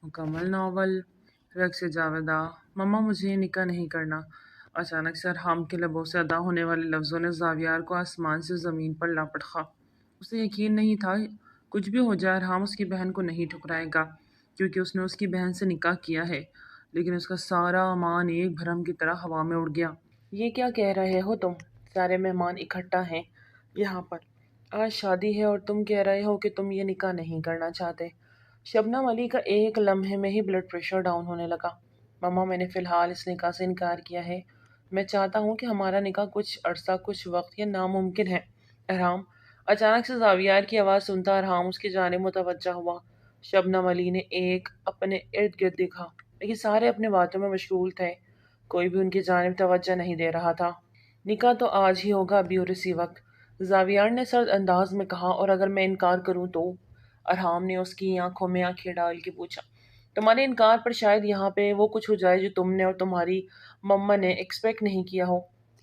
مکمل ناول رقص جاویدہ مما مجھے نکاح نہیں کرنا۔ اچانک سے ارحام کے لبوں سے ادا ہونے والے لفظوں نے زاویار کو آسمان سے زمین پر لا پٹخا۔ اسے یقین نہیں تھا کچھ بھی ہو جائے ارحام اس کی بہن کو نہیں ٹھکرائے گا، کیونکہ اس نے اس کی بہن سے نکاح کیا ہے۔ لیکن اس کا سارا امان ایک بھرم کی طرح ہوا میں اڑ گیا۔ یہ کیا کہہ رہے ہو تم؟ سارے مہمان اکٹھا ہیں یہاں پر، آج شادی ہے اور تم کہہ رہے ہو کہ تم یہ نکاح نہیں کرنا چاہتے۔ شبنم علی کا ایک لمحے میں ہی بلڈ پریشر ڈاؤن ہونے لگا۔ مما میں نے فی الحال اس نکاح سے انکار کیا ہے۔ میں چاہتا ہوں کہ ہمارا نکاح کچھ عرصہ کچھ وقت یہ ناممکن ہے۔ ارحام، اچانک سے زاویار کی آواز سنتا ارحام اس کی جانب متوجہ ہوا۔ شبنم علی نے ایک اپنے ارد گرد دیکھا، لیکن سارے اپنے باتوں میں مشغول تھے، کوئی بھی ان کی جانب توجہ نہیں دے رہا تھا۔ نکاح تو آج ہی ہوگا، ابھی اور اسی وقت، زاویار نے سرد انداز میں کہا، اور اگر میں انکار کروں تو؟ ارحام نے اس کی آنکھوں میں آنکھیں ڈال کے پوچھا۔ تمہارے انکار پر شاید یہاں پہ وہ کچھ ہو جائے جو تم نے اور تمہاری مما نے ایکسپیکٹ نہیں کیا ہو۔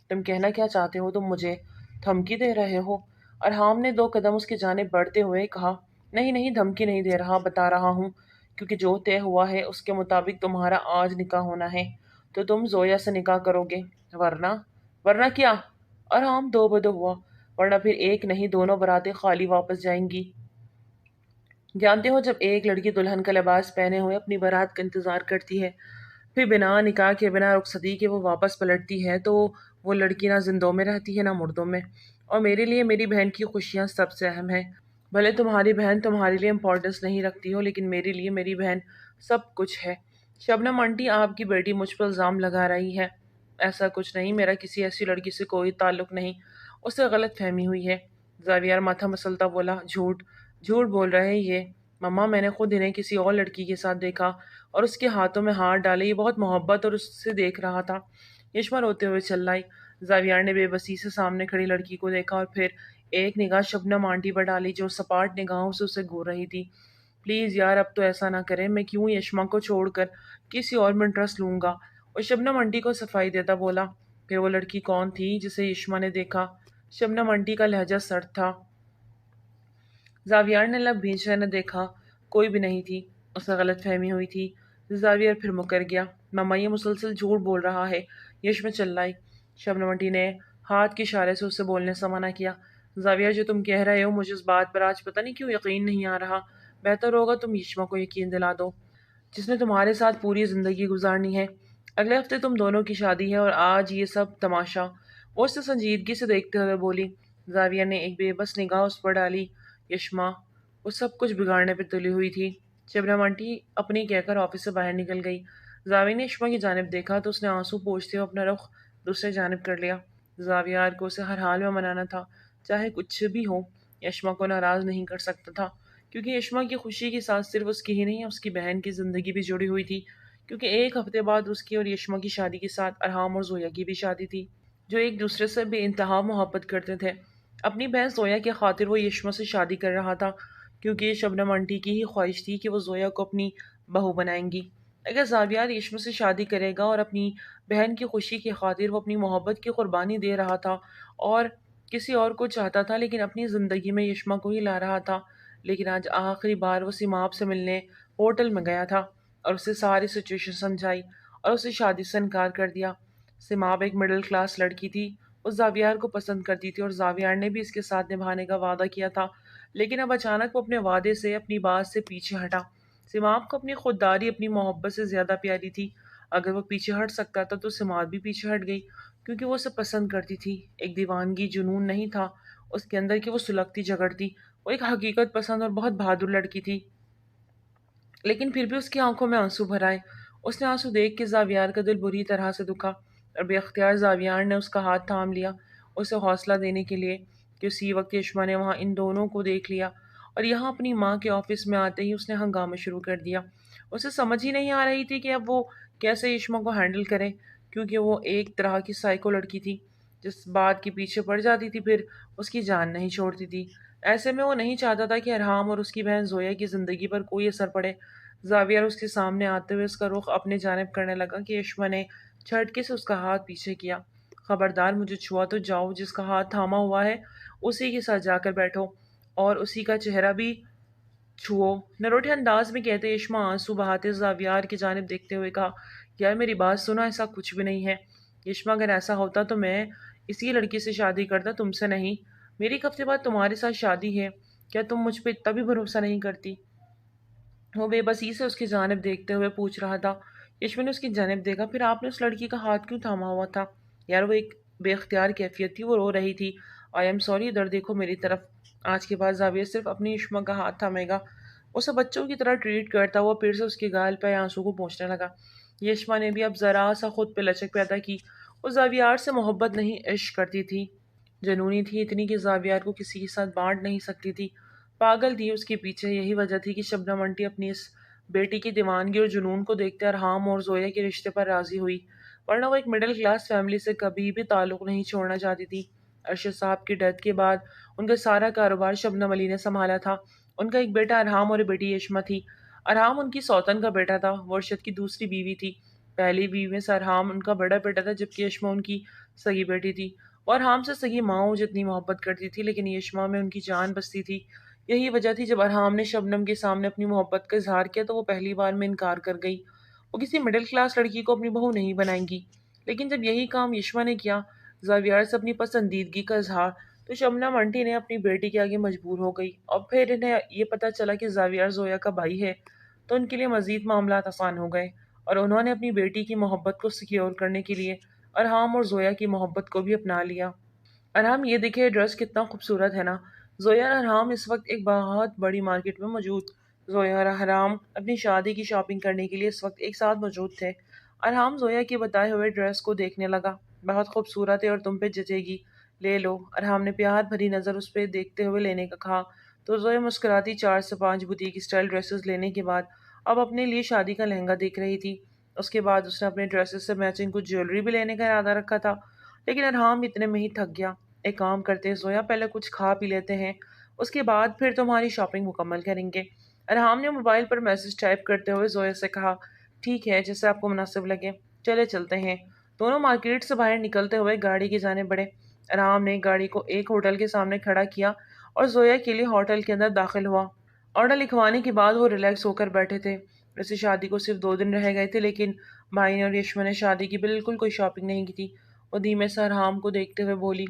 تم کہنا کیا چاہتے ہو؟ تم مجھے دھمکی دے رہے ہو؟ ارحام نے 2 قدم اس کی جانب بڑھتے ہوئے کہا، نہیں نہیں، دھمکی نہیں دے رہا، بتا رہا ہوں، کیونکہ جو طے ہوا ہے اس کے مطابق تمہارا آج نکاح ہونا ہے تو تم زویا سے نکاح کرو گے، ورنہ کیا؟ ارحام دو بدو ہوا، ورنہ پھر ایک نہیں دونوں براتیں خالی واپس جائیں گی۔ جانتے ہو جب ایک لڑکی دلہن کا لباس پہنے ہوئے اپنی بارات کا انتظار کرتی ہے، پھر بنا نکاح کے بنا رخصتی کے وہ واپس پلٹتی ہے، تو وہ لڑکی نہ زندوں میں رہتی ہے نہ مردوں میں۔ اور میرے لیے میری بہن کی خوشیاں سب سے اہم ہیں۔ بھلے تمہاری بہن تمہارے لیے امپورٹنس نہیں رکھتی ہو، لیکن میرے لیے میری بہن سب کچھ ہے۔ شبنم آنٹی، آپ کی بیٹی مجھ پر الزام لگا رہی ہے۔ ایسا کچھ نہیں، میرا کسی ایسی لڑکی سے کوئی تعلق نہیں، اس سے غلط فہمی ہوئی ہے۔ زاویار ماتھا مسلتا بولا، جھوٹ بول رہے یہ۔ مما، میں نے خود انہیں کسی اور لڑکی کے ساتھ دیکھا اور اس کے ہاتھوں میں ہاتھ ڈالے، یہ بہت محبت اور اس سے دیکھ رہا تھا۔ یشما روتے ہوئے چلائی۔ زاویار نے بے بسی سے سامنے کھڑی لڑکی کو دیکھا اور پھر ایک نگاہ شبنم آنٹی پر ڈالی جو سپاٹ نگاہوں سے اسے گھور رہی تھی۔ پلیز یار، اب تو ایسا نہ کریں، میں کیوں یشما کو چھوڑ کر کسی اور میں انٹرسٹ لوں گا؟ اور شبنم آنٹی کو صفائی دیتا بولا، پھر وہ لڑکی کون تھی جسے یشما نے دیکھا؟ شبنم آنٹی کا لہجہ سرد تھا۔ زاویار نے لب بھینچے نہ دیکھا، کوئی بھی نہیں تھی، اسے غلط فہمی ہوئی تھی۔ زاویار پھر مکر گیا، مما یہ مسلسل جھوٹ بول رہا ہے، یشما چلائی۔ شبنم آنٹی نے ہاتھ کے اشارے سے اسے بولنے سے منع کیا۔ زاویار، جو تم کہہ رہے ہو مجھے اس بات پر آج پتہ نہیں کیوں یقین نہیں آ رہا۔ بہتر ہوگا تم یشما کو یقین دلا دو، جس نے تمہارے ساتھ پوری زندگی گزارنی ہے۔ اگلے ہفتے تم دونوں کی شادی ہے اور آج یہ سب تماشا۔ وہ اسے سنجیدگی سے دیکھتے ہوئے بولی۔ زاویہ نے ایک بے بس نگاہ اس پر ڈالی۔ یشما وہ سب کچھ بگاڑنے پہ تلی ہوئی تھی۔ شبنم آنٹی اپنی کہہ کر آفس سے باہر نکل گئی۔ زاویہ نے یشما کی جانب دیکھا تو اس نے آنسو پوچھتے ہوئے اپنا رخ دوسرے جانب کر لیا۔ زاویار کو اسے ہر حال میں منانا تھا، چاہے کچھ بھی ہو۔ یشما کو ناراض نہیں کر سکتا تھا، کیونکہ یشما کی خوشی کے ساتھ صرف اس کی ہی نہیں، اس کی بہن کی زندگی بھی جڑی ہوئی تھی، کیونکہ ایک ہفتے بعد اس کی اور یشما کی شادی کے ساتھ ارحام اور زویا کی بھی شادی تھی، جو ایک دوسرے سے بے انتہا محبت کرتے تھے۔ اپنی بہن زویا کی خاطر وہ یشما سے شادی کر رہا تھا، کیونکہ یہ شبنم آنٹی کی ہی خواہش تھی کہ وہ زویا کو اپنی بہو بنائیں گی۔ اگر زاویار یشما سے شادی کرے گا اور اپنی بہن کی خوشی کی خاطر وہ اپنی محبت کی قربانی دے رہا تھا اور کسی اور کو چاہتا تھا، لیکن اپنی زندگی میں یشما کو ہی لا رہا تھا، لیکن آج آخری بار وہ سیماب سے ملنے ہوٹل میں گیا تھا اور اسے ساری سچویشن سمجھائی اور اسے شادی سے انکار کر دیا۔ سیماب ایک مڈل کلاس لڑکی تھی، وہ زاویار کو پسند کرتی تھی اور زاویار نے بھی اس کے ساتھ نبھانے کا وعدہ کیا تھا، لیکن اب اچانک وہ اپنے وعدے سے، اپنی بات سے پیچھے ہٹا۔ سیماب کو اپنی خودداری اپنی محبت سے زیادہ پیاری تھی۔ اگر وہ پیچھے ہٹ سکتا تھا تو سیماب بھی پیچھے ہٹ گئی، کیونکہ وہ اسے پسند کرتی تھی۔ ایک دیوانگی جنون نہیں تھا اس کے اندر کہ وہ سلگتی جھگڑتی، وہ ایک حقیقت پسند اور بہت بہادر لڑکی تھی۔ لیکن پھر بھی اس کی آنکھوں میں آنسو بھر آئے۔ اس نے آنسو دیکھ کے زاویار کا دل بری طرح سے دکھا اور بے اختیار زاویار نے اس کا ہاتھ تھام لیا، اسے حوصلہ دینے کے لیے کہ اسی وقت یشما نے وہاں ان دونوں کو دیکھ لیا اور یہاں اپنی ماں کے آفس میں آتے ہی اس نے ہنگامہ شروع کر دیا۔ اسے سمجھ ہی نہیں آ رہی تھی کہ اب وہ کیسے یشما کو ہینڈل کرے، کیونکہ وہ ایک طرح کی سائیکو لڑکی تھی، جس بات کے پیچھے پڑ جاتی تھی پھر اس کی جان نہیں چھوڑتی تھی۔ ایسے میں وہ نہیں چاہتا تھا کہ ارحام اور اس کی بہن زویا کی زندگی پر کوئی اثر پڑے۔ زاویار اس کے سامنے آتے ہوئے اس کا رخ اپنے جانب کرنے لگا کہ یشما نے جھٹکے سے اس کا ہاتھ پیچھے کیا۔ خبردار، مجھے چھوا تو جاؤ، جس کا ہاتھ تھاما ہوا ہے اسی کے ساتھ جا کر بیٹھو اور اسی کا چہرہ بھی چھو۔ نروٹے انداز میں کہتے یشما آنسو بہاتے زاویار کی جانب دیکھتے ہوئے کہا، یار میری بات سنو، ایسا کچھ بھی نہیں ہے۔ یشما، اگر ایسا ہوتا تو میں اسی لڑکی سے شادی کرتا، تم سے نہیں۔ میری ایک ہفتے بعد تمہارے ساتھ شادی ہے، کیا تم مجھ پہ اتنا بھی بھروسہ نہیں کرتی؟ وہ بے بسی سے اس کی جانب دیکھتے ہوئے پوچھ رہا تھا۔ یشما نے اس کی جانب دیکھا، پھر آپ نے اس لڑکی کا ہاتھ کیوں تھاما ہوا تھا؟ یار وہ ایک بے اختیار کیفیت تھی، وہ رو رہی تھی۔ آئی ایم سوری، ادھر دیکھو میری طرف۔ آج کے بعد زاویہ صرف اپنی یشما کا ہاتھ تھامے گا، اسے بچوں کی طرح ٹریٹ کرتا ہوا پھر سے اس کے گال پہ آنسو کو پہنچنے لگا۔ یشما نے بھی اب ذرا سا خود پہ لچک پیدا کی۔ وہ زاویار سے محبت نہیں، عشق کرتی تھی۔ جنونی تھی اتنی کہ زاویار کو کسی کے ساتھ بانٹ نہیں سکتی تھی۔ پاگل تھی اس کے پیچھے، یہی وجہ تھی کہ شبنم آنٹی اپنی اس بیٹی کی دیوانگی اور جنون کو دیکھتے ارحام اور زویا کے رشتے پر راضی ہوئی، ورنہ وہ ایک مڈل کلاس فیملی سے کبھی بھی تعلق نہیں چھوڑنا چاہتی تھی۔ ارشد صاحب کی ڈیتھ کے بعد ان کا سارا کاروبار شبنم علی نے سنبھالا تھا۔ ان کا ایک بیٹا ارحام اور ایک بیٹی یشما تھی۔ ارحام ان کی سوتن کا بیٹا تھا، وہ ارشد کی دوسری بیوی تھی۔ پہلی بیوی میں سے ارحام ان کا بڑا بیٹا تھا، جبکہ یشما ان کی سگی بیٹی تھی۔ وہ ارحام سے سگی ماؤں جتنی محبت کرتی تھی، لیکن یشما میں ان کی جان بستی تھی۔ یہی وجہ تھی جب ارحام نے شبنم کے سامنے اپنی محبت کا اظہار کیا تو وہ پہلی بار میں انکار کر گئی۔ وہ کسی مڈل کلاس لڑکی کو اپنی بہو نہیں بنائیں گی۔ لیکن جب یہی کام یشما نے کیا، زاویار سے اپنی پسندیدگی کا اظہار، تو شبنم آنٹی نے اپنی بیٹی کے آگے مجبور ہو گئی۔ اور پھر انہیں یہ پتہ چلا کہ زاویار زویا کا بھائی ہے، تو ان کے لیے مزید معاملات آسان ہو گئے، اور انہوں نے اپنی بیٹی کی محبت کو سیکیور کرنے کے لیے ارحام اور زویا کی محبت کو بھی اپنا لیا۔ ارحام، یہ دیکھے یہ ڈریس کتنا خوبصورت ہے نا؟ زویا اور ارحام اس وقت ایک بہت بڑی مارکیٹ میں موجود۔ زویا اور ارحام اپنی شادی کی شاپنگ کرنے کے لیے اس وقت ایک ساتھ موجود تھے۔ ارحام زویا کے بتائے ہوئے ڈریس کو دیکھنے لگا۔ بہت خوبصورت ہے اور تم پہ جچے گی، لے لو۔ ارحام نے پیار بھری نظر اس پہ دیکھتے ہوئے لینے کا کہا، تو زویا مسکراتی 4 سے 5 بوتیک اسٹائل ڈریسز لینے کے بعد اب اپنے لیے شادی کا لہنگا دیکھ رہی تھی۔ اس کے بعد اس نے اپنے ڈریسز سے میچنگ کچھ جیولری بھی لینے کا ارادہ رکھا تھا، لیکن ارحام اتنے میں ہی تھک گیا۔ ایک کام کرتے ہیں زویا، پہلے کچھ کھا پی لیتے ہیں، اس کے بعد پھر تمہاری شاپنگ مکمل کریں گے۔ ارحام نے موبائل پر میسج ٹائپ کرتے ہوئے زویا سے کہا، ٹھیک ہے، جیسے آپ کو مناسب لگے، چلے چلتے ہیں۔ دونوں مارکیٹ سے باہر نکلتے ہوئے گاڑی کی جانب بڑھے۔ ارحام نے گاڑی کو ایک ہوٹل کے سامنے کھڑا کیا اور زویا کے لیے ہوٹل کے اندر داخل ہوا۔ آرڈر لکھوانے کے بعد وہ ریلیکس ہو کر بیٹھے تھے۔ ویسے شادی کو صرف 2 دن رہ گئے تھے، لیکن بھائی نے اور یشما نے شادی کی بالکل کوئی شاپنگ نہیں کی تھی۔ وہ دھیمے سے ارحام کو دیکھتے ہوئے بولی،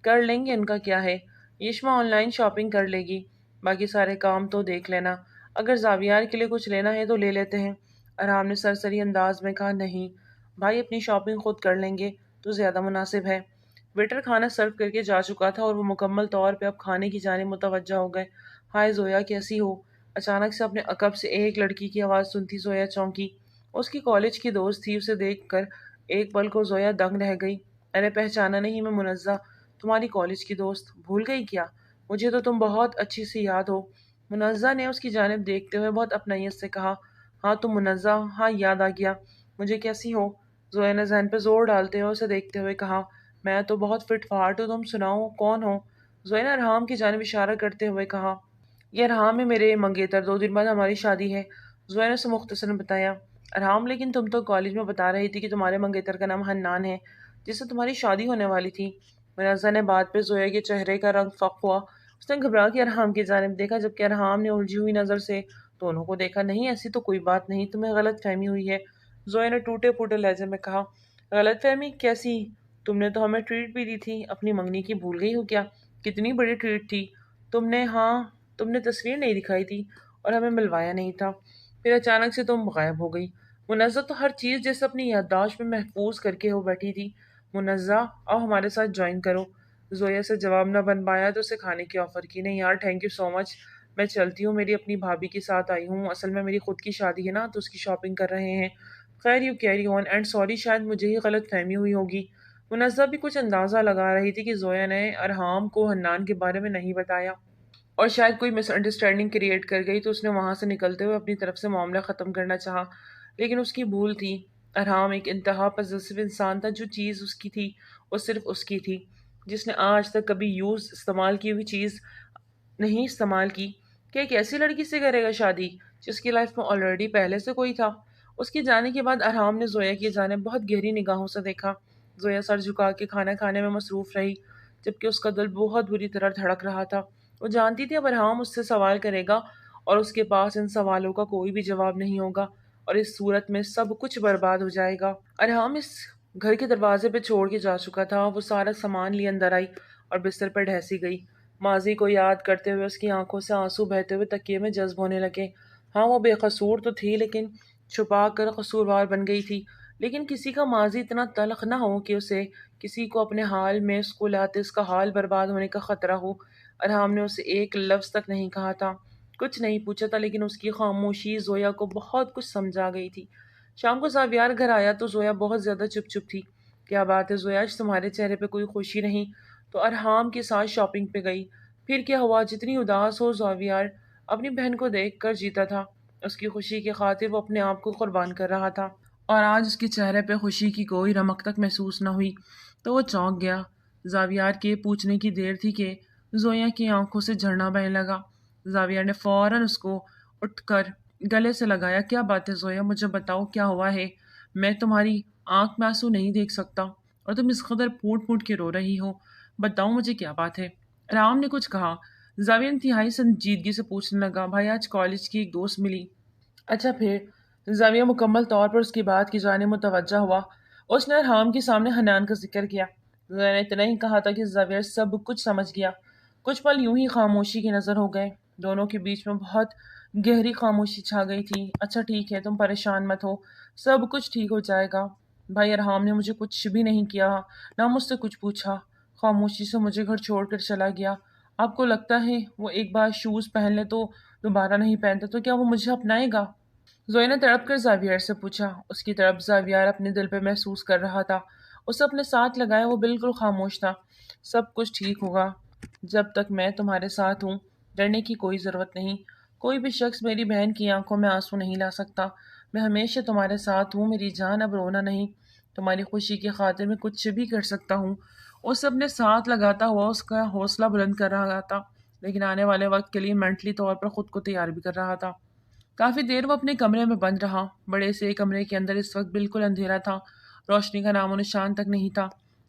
کر لیں گے، ان کا کیا ہے، یشما آن لائن شاپنگ کر لے گی، باقی سارے کام تو دیکھ لینا، اگر زاویار کے لیے کچھ لینا ہے تو لے لیتے ہیں۔ ارحام نے سرسری انداز میں کہا، نہیں بھائی، اپنی شاپنگ خود کر لیں گے تو زیادہ مناسب ہے۔ ویٹر کھانا سرو کر کے جا چکا تھا اور وہ مکمل طور پہ اب کھانے کی جانب متوجہ ہو گئے۔ ہائے زویا، کیسی ہو؟ اچانک سے اپنے عقب سے ایک لڑکی کی آواز سنتی زویا چونکی۔ اس کی کالج کی دوست تھی، اسے دیکھ کر ایک پل کو زویا دنگ رہ گئی۔ ارے پہچانا نہیں، میں منزہ، تمہاری کالج کی دوست، بھول گئی کیا؟ مجھے تو تم بہت اچھی سی یاد ہو۔ منزہ نے اس کی جانب دیکھتے ہوئے بہت اپنائیت سے کہا، ہاں تم منزہ، ہاں یاد آ گیا مجھے، کیسی ہو؟ زویا نے ذہن پہ زور ڈالتے ہوئے اسے دیکھتے ہوئے کہا، میں تو بہت فٹ فاٹ ہوں، تم سناؤ کون ہو؟ زویا نے ارحام کی جانب اشارہ کرتے ہوئے کہا، یہ ارحام ہے، میرے منگیتر، 2 دن بعد ہماری شادی ہے۔ زویا نے اسے مختصراً بتایا۔ ارحام، لیکن تم تو کالج میں بتا رہی تھی کہ تمہارے منگیتر کا نام حنان ہے، جس سے تمہاری شادی ہونے والی تھی۔ منزہ نے بات پہ زویا کے چہرے کا رنگ فق ہوا۔ اس نے گھبرا کے ارحام کی جانب دیکھا، جبکہ ارحام نے الجھی ہوئی نظر سے دونوں کو دیکھا۔ نہیں، ایسی تو کوئی بات نہیں، تمہیں غلط فہمی ہوئی ہے، زویا نے ٹوٹے پھوٹے لہجے میں کہا۔ غلط فہمی کیسی؟ تم نے تو ہمیں ٹریٹ بھی دی تھی، اپنی منگنی کی بھول گئی ہو کیا؟ کتنی بڑی ٹریٹ تھی؟ تم نے، ہاں، تم نے تصویر نہیں دکھائی تھی اور ہمیں ملوایا نہیں تھا، پھر اچانک سے تم غائب ہو گئی۔ منزہ تو ہر چیز جیسے اپنی یادداشت میں محفوظ کر کے ہو بیٹھی تھی۔ منزہ، آؤ ہمارے ساتھ جوائن کرو۔ زویا سے جواب نہ بن پایا تو اسے کھانے کی آفر کی۔ نہیں یار، تھینک یو سو مچ، میں چلتی ہوں، میری اپنی بھابھی کے ساتھ آئی ہوں، اصل میں میری خود کی شادی ہے نا، تو اس کی شاپنگ کر رہے ہیں۔ خیر، you carry on, and sorry, شاید مجھے ہی غلط فہمی ہوئی ہوگی۔ منزہ بھی کچھ اندازہ لگا رہی تھی کہ زویا نے ارحام کو حنان کے بارے میں نہیں بتایا اور شاید کوئی مس انڈرسٹینڈنگ کریٹ کر گئی، تو اس نے وہاں سے نکلتے ہوئے اپنی طرف سے معاملہ ختم کرنا چاہا، لیکن اس کی بھول تھی۔ ارحام ایک انتہا پسیسو انسان تھا، جو چیز اس کی تھی وہ صرف اس کی تھی، جس نے آج تک کبھی استعمال کی ہوئی چیز نہیں استعمال کی۔ کہ ایک ایسی لڑکی سے کرے گا شادی جس کی لائف میں آلریڈی پہلے سے کوئی تھا؟ اس کے جانے کے بعد ارحام نے زویا کی جانب بہت گہری نگاہوں سے دیکھا۔ زویا سر جھکا کے کھانا کھانے میں مصروف رہی، جبکہ اس کا دل بہت بری طرح دھڑک رہا تھا۔ وہ جانتی تھی اب ارحام اس سے سوال کرے گا اور اس کے پاس ان سوالوں کا کوئی بھی جواب نہیں ہوگا، اور اس صورت میں سب کچھ برباد ہو جائے گا۔ ارحام اس گھر کے دروازے پہ چھوڑ کے جا چکا تھا۔ وہ سارا سامان لیے اندر آئی اور بستر پر ڈھیسی گئی۔ ماضی کو یاد کرتے ہوئے اس کی آنکھوں سے آنسو بہتے ہوئے تکیے میں جذب ہونے لگے۔ ہاں، وہ بے قصور تو تھی، لیکن چھپا کر قصوروار بن گئی تھی۔ لیکن کسی کا ماضی اتنا تلخ نہ ہو کہ اسے کسی کو اپنے حال میں اسکول آتے اس کا حال برباد ہونے کا خطرہ ہو۔ ارحام نے اسے ایک لفظ تک نہیں کہا تھا، کچھ نہیں پوچھا تھا، لیکن اس کی خاموشی زویا کو بہت کچھ سمجھا گئی تھی۔ شام کو زاویار گھر آیا تو زویا بہت زیادہ چپ چپ تھی۔ کیا بات ہے زویا، آج تمہارے چہرے پہ کوئی خوشی نہیں؟ تو ارحام کے ساتھ شاپنگ پہ گئی۔ پھر کیا ہوا، جتنی اداس ہو زاویار اپنی بہن کو دیکھ کر جیتا تھا۔ اس کی خوشی کی خاطر وہ اپنے آپ کو قربان کر رہا تھا، اور آج اس کے چہرے پہ خوشی کی کوئی رمق تک محسوس نہ ہوئی تو وہ چونک گیا۔ زاویار کے پوچھنے کی دیر تھی کہ زویا کی آنکھوں سے جھرنا بہنے لگا۔ زاویار نے فوراً اس کو اٹھ کر گلے سے لگایا۔ کیا بات ہے زویا، مجھے بتاؤ کیا ہوا ہے؟ میں تمہاری آنکھ میں آنسو نہیں دیکھ سکتا، اور تم اس قدر پھوٹ پھوٹ کے رو رہی ہو۔ بتاؤ مجھے کیا بات ہے؟ رام نے کچھ کہا۔ زاویہ انتہائی سنجیدگی سے پوچھنے لگا، بھائی آج کالج کی ایک دوست ملی۔ اچھا پھر؟ زاویہ مکمل طور پر اس کی بات کی جانب متوجہ ہوا۔ اس نے ارحام کے سامنے حنان کا ذکر کیا۔ زویا نے اتنا ہی کہا تھا کہ زاویہ سب کچھ سمجھ گیا۔ کچھ پل یوں ہی خاموشی کی نظر ہو گئے۔ دونوں کے بیچ میں بہت گہری خاموشی چھا گئی تھی۔ اچھا ٹھیک ہے، تم پریشان مت ہو، سب کچھ ٹھیک ہو جائے گا۔ بھائی ارحام نے مجھے کچھ بھی نہیں کیا، نہ مجھ سے کچھ پوچھا، خاموشی سے مجھے گھر چھوڑ کر چلا گیا۔ آپ کو لگتا ہے وہ ایک بار شوز پہن لے تو دوبارہ نہیں پہنتا، تو کیا وہ مجھے اپنائے گا؟ زویا نے تڑپ کر زاویار سے پوچھا۔ اس کی طرف زاویار اپنے دل پہ محسوس کر رہا تھا، اسے اپنے ساتھ لگائے وہ بالکل خاموش تھا۔ سب کچھ ٹھیک ہوگا جب تک میں تمہارے ساتھ ہوں، ڈرنے کی کوئی ضرورت نہیں۔ کوئی بھی شخص میری بہن کی آنکھوں میں آنسو نہیں لا سکتا۔ میں ہمیشہ تمہارے ساتھ ہوں میری جان، اب رونا نہیں۔ تمہاری خوشی کی خاطر میں کچھ بھی کر سکتا ہوں۔ اسے اپنے ساتھ لگاتا ہوا اس کا حوصلہ بلند کر رہا تھا، لیکن آنے والے وقت کے لیے مینٹلی طور پر خود کو تیار بھی کر رہا تھا۔ کافی دیر وہ اپنے کمرے میں بند رہا۔ بڑے سے کمرے کے اندر اس وقت بالکل اندھیرا تھا، روشنی کا نام و نشان تک نہیں تھا۔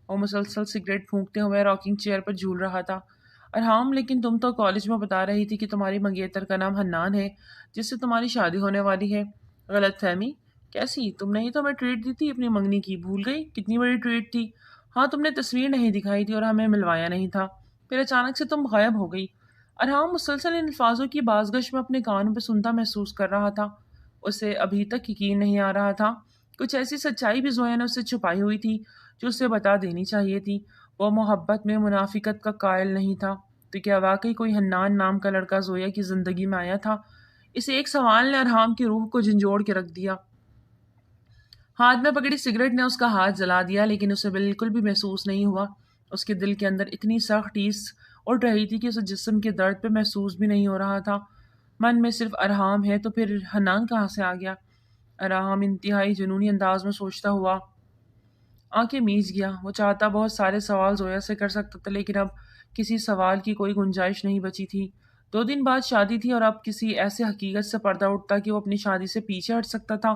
وہ مسلسل سگریٹ پھونکتے ہوئے راکنگ چیئر پر جھول رہا تھا۔ ارحام، لیکن تم تو کالج میں بتا رہی تھی کہ تمہاری منگیتر کا نام حنان ہے، جس سے تمہاری شادی ہونے والی ہے۔ غلط فہمی؟ کیسی؟ تم نے ہی تو ہمیں ٹریٹ دی تھی اپنی منگنی کی، بھول گئی؟ کتنی بڑی ٹریٹ تھی۔ ہاں، تم نے تصویر نہیں دکھائی تھی اور ہمیں ملوایا نہیں تھا، پھر اچانک سے تم غائب ہو گئی۔ ارحام مسلسل ان الفاظوں کی بازگشت میں اپنے کانوں پہ سنتا محسوس کر رہا تھا۔ اسے ابھی تک یقین نہیں آ رہا تھا۔ کچھ ایسی سچائی بھی زویا نے اسے چھپائی ہوئی تھی جو اسے بتا دینی چاہیے تھی۔ وہ محبت میں منافقت کا قائل نہیں تھا، تو کیا واقعی کوئی حنان نام کا لڑکا زویا کی زندگی میں آیا تھا؟ اس ایک سوال نے ارحام کی روح کو جھنجھوڑ کے رکھ دیا۔ ہاتھ میں پکڑی سگریٹ نے اس کا ہاتھ جلا دیا، لیکن اسے بالکل بھی محسوس نہیں ہوا۔ اس کے دل کے اندر اتنی سخت ٹیس اٹھ رہی تھی کہ اسے جسم کے درد پہ محسوس بھی نہیں ہو رہا تھا۔ من میں صرف ارحام ہے تو پھر حنان کہاں سے آ گیا؟ ارحام انتہائی جنونی انداز میں سوچتا ہوا آنکھیں میچ گیا۔ وہ چاہتا بہت سارے سوال زویا سے کر سکتا تھا، لیکن اب کسی سوال کی کوئی گنجائش نہیں بچی تھی۔ 2 دن بعد شادی تھی، اور اب کسی ایسے حقیقت سے پردہ اٹھتا کہ وہ اپنی شادی سے پیچھے ہٹ سکتا تھا،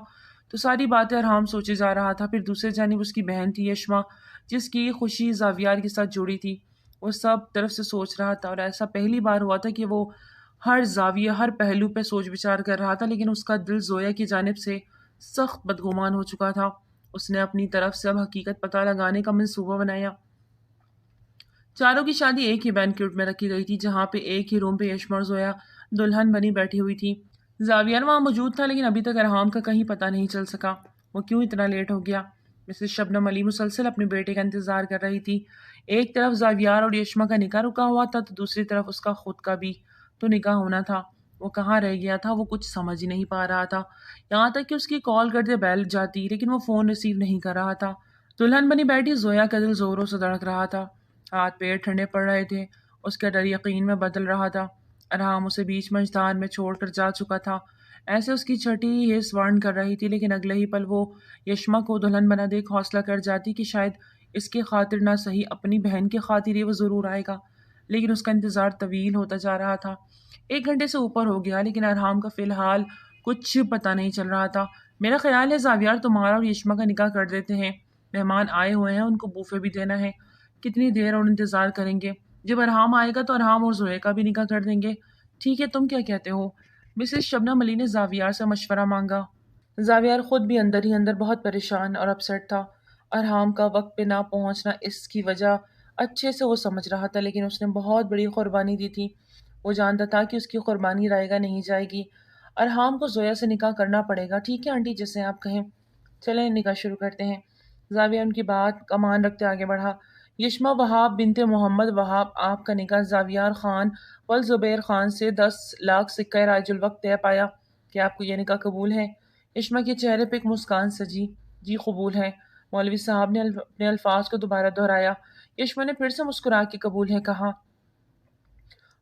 تو ساری باتیں ارحام سوچے جا رہا تھا۔ پھر دوسرے جانب اس کی بہن تھی یشما، جس کی خوشی زاویار کے ساتھ جڑی تھی۔ وہ سب طرف سے سوچ رہا تھا، اور ایسا پہلی بار ہوا تھا کہ وہ ہر زاویہ، ہر پہلو پہ سوچ بچار کر رہا تھا، لیکن اس کا دل زویا کی جانب سے سخت بدگمان ہو چکا تھا۔ اس نے اپنی طرف سے اب حقیقت پتہ لگانے کا منصوبہ بنایا۔ چاروں کی شادی ایک ہی بینکوٹ میں رکھی گئی تھی، جہاں پہ ایک ہی روم پہ یشما اور زویا دلہن بنی بیٹھی ہوئی تھی۔ زاویہ وہاں موجود تھا، لیکن ابھی تک ارحام کا کہیں پتہ نہیں چل سکا وہ کیوں اتنا لیٹ ہو گیا۔ مسز شبنم علی مسلسل اپنے بیٹے کا انتظار کر رہی تھی۔ ایک طرف زاویار اور یشما کا نکاح رکا ہوا تھا، تو دوسری طرف اس کا خود کا بھی تو نکاح ہونا تھا۔ وہ کہاں رہ گیا تھا، وہ کچھ سمجھ ہی نہیں پا رہا تھا، یہاں تک کہ اس کی کال کرتے بیل جاتی، لیکن وہ فون ریسیو نہیں کر رہا تھا۔ دلہن بنی بیٹھی زویا کا دل زوروں سے دھڑک رہا تھا، ہاتھ پیر ٹھنڈے پڑ رہے تھے، اس کا ڈر یقین میں بدل رہا تھا۔ ارحام اسے بیچ مجدار میں چھوڑ کر جا چکا تھا، ایسے اس کی چھٹی ہی حس وارن کر رہی تھی، لیکن اگلے ہی پل وہ یشما کو دلہن بنا دیکھ حوصلہ کر جاتی کہ شاید اس کی خاطر نہ صحیح اپنی بہن کی خاطر ہی وہ ضرور آئے گا، لیکن اس کا انتظار طویل ہوتا جا رہا تھا۔ 1 گھنٹے سے اوپر ہو گیا، لیکن ارحام کا فی الحال کچھ پتہ نہیں چل رہا تھا۔ میرا خیال ہے زاویار تمہارا اور یشما کا نکاح کر دیتے ہیں، مہمان آئے ہوئے ہیں، ان کو بوفے بھی دینا ہے۔ کتنی دیر اور انتظار کریں گے؟ جب ارحام آئے گا تو ارحام اور زویا کا بھی نکاح کر دیں گے۔ ٹھیک ہے، تم کیا کہتے ہو؟ مسز شبنم علی نے زاویار سے مشورہ مانگا۔ زاویار خود بھی اندر ہی اندر بہت پریشان اور اپسیٹ تھا۔ ارحام کا وقت پہ نہ پہنچنا اس کی وجہ اچھے سے وہ سمجھ رہا تھا، لیکن اس نے بہت بڑی قربانی دی تھی۔ وہ جانتا تھا کہ اس کی قربانی رائے گا نہیں جائے گی۔ ارحام کو زویا سے نکاح کرنا پڑے گا۔ ٹھیک ہے آنٹی، جیسے آپ کہیں، چلیں نکاح شروع کرتے ہیں۔ زاویہ ان کی بات کا مان رکھتے آگے بڑھا۔ یشما وہاب بنت محمد وہاب، آپ کا نکاح زاویار خان والزبیر خان سے 10 لاکھ سکہ رائج الوقت طے پایا۔ کیا آپ کو یہ نکاح قبول ہے؟ یشما کے چہرے پہ ایک مسکان سجی۔ جی قبول ہے۔ مولوی صاحب نے اپنے الفاظ کو دوبارہ دہرایا۔ یشما نے پھر سے مسکرا کے قبول ہے کہا۔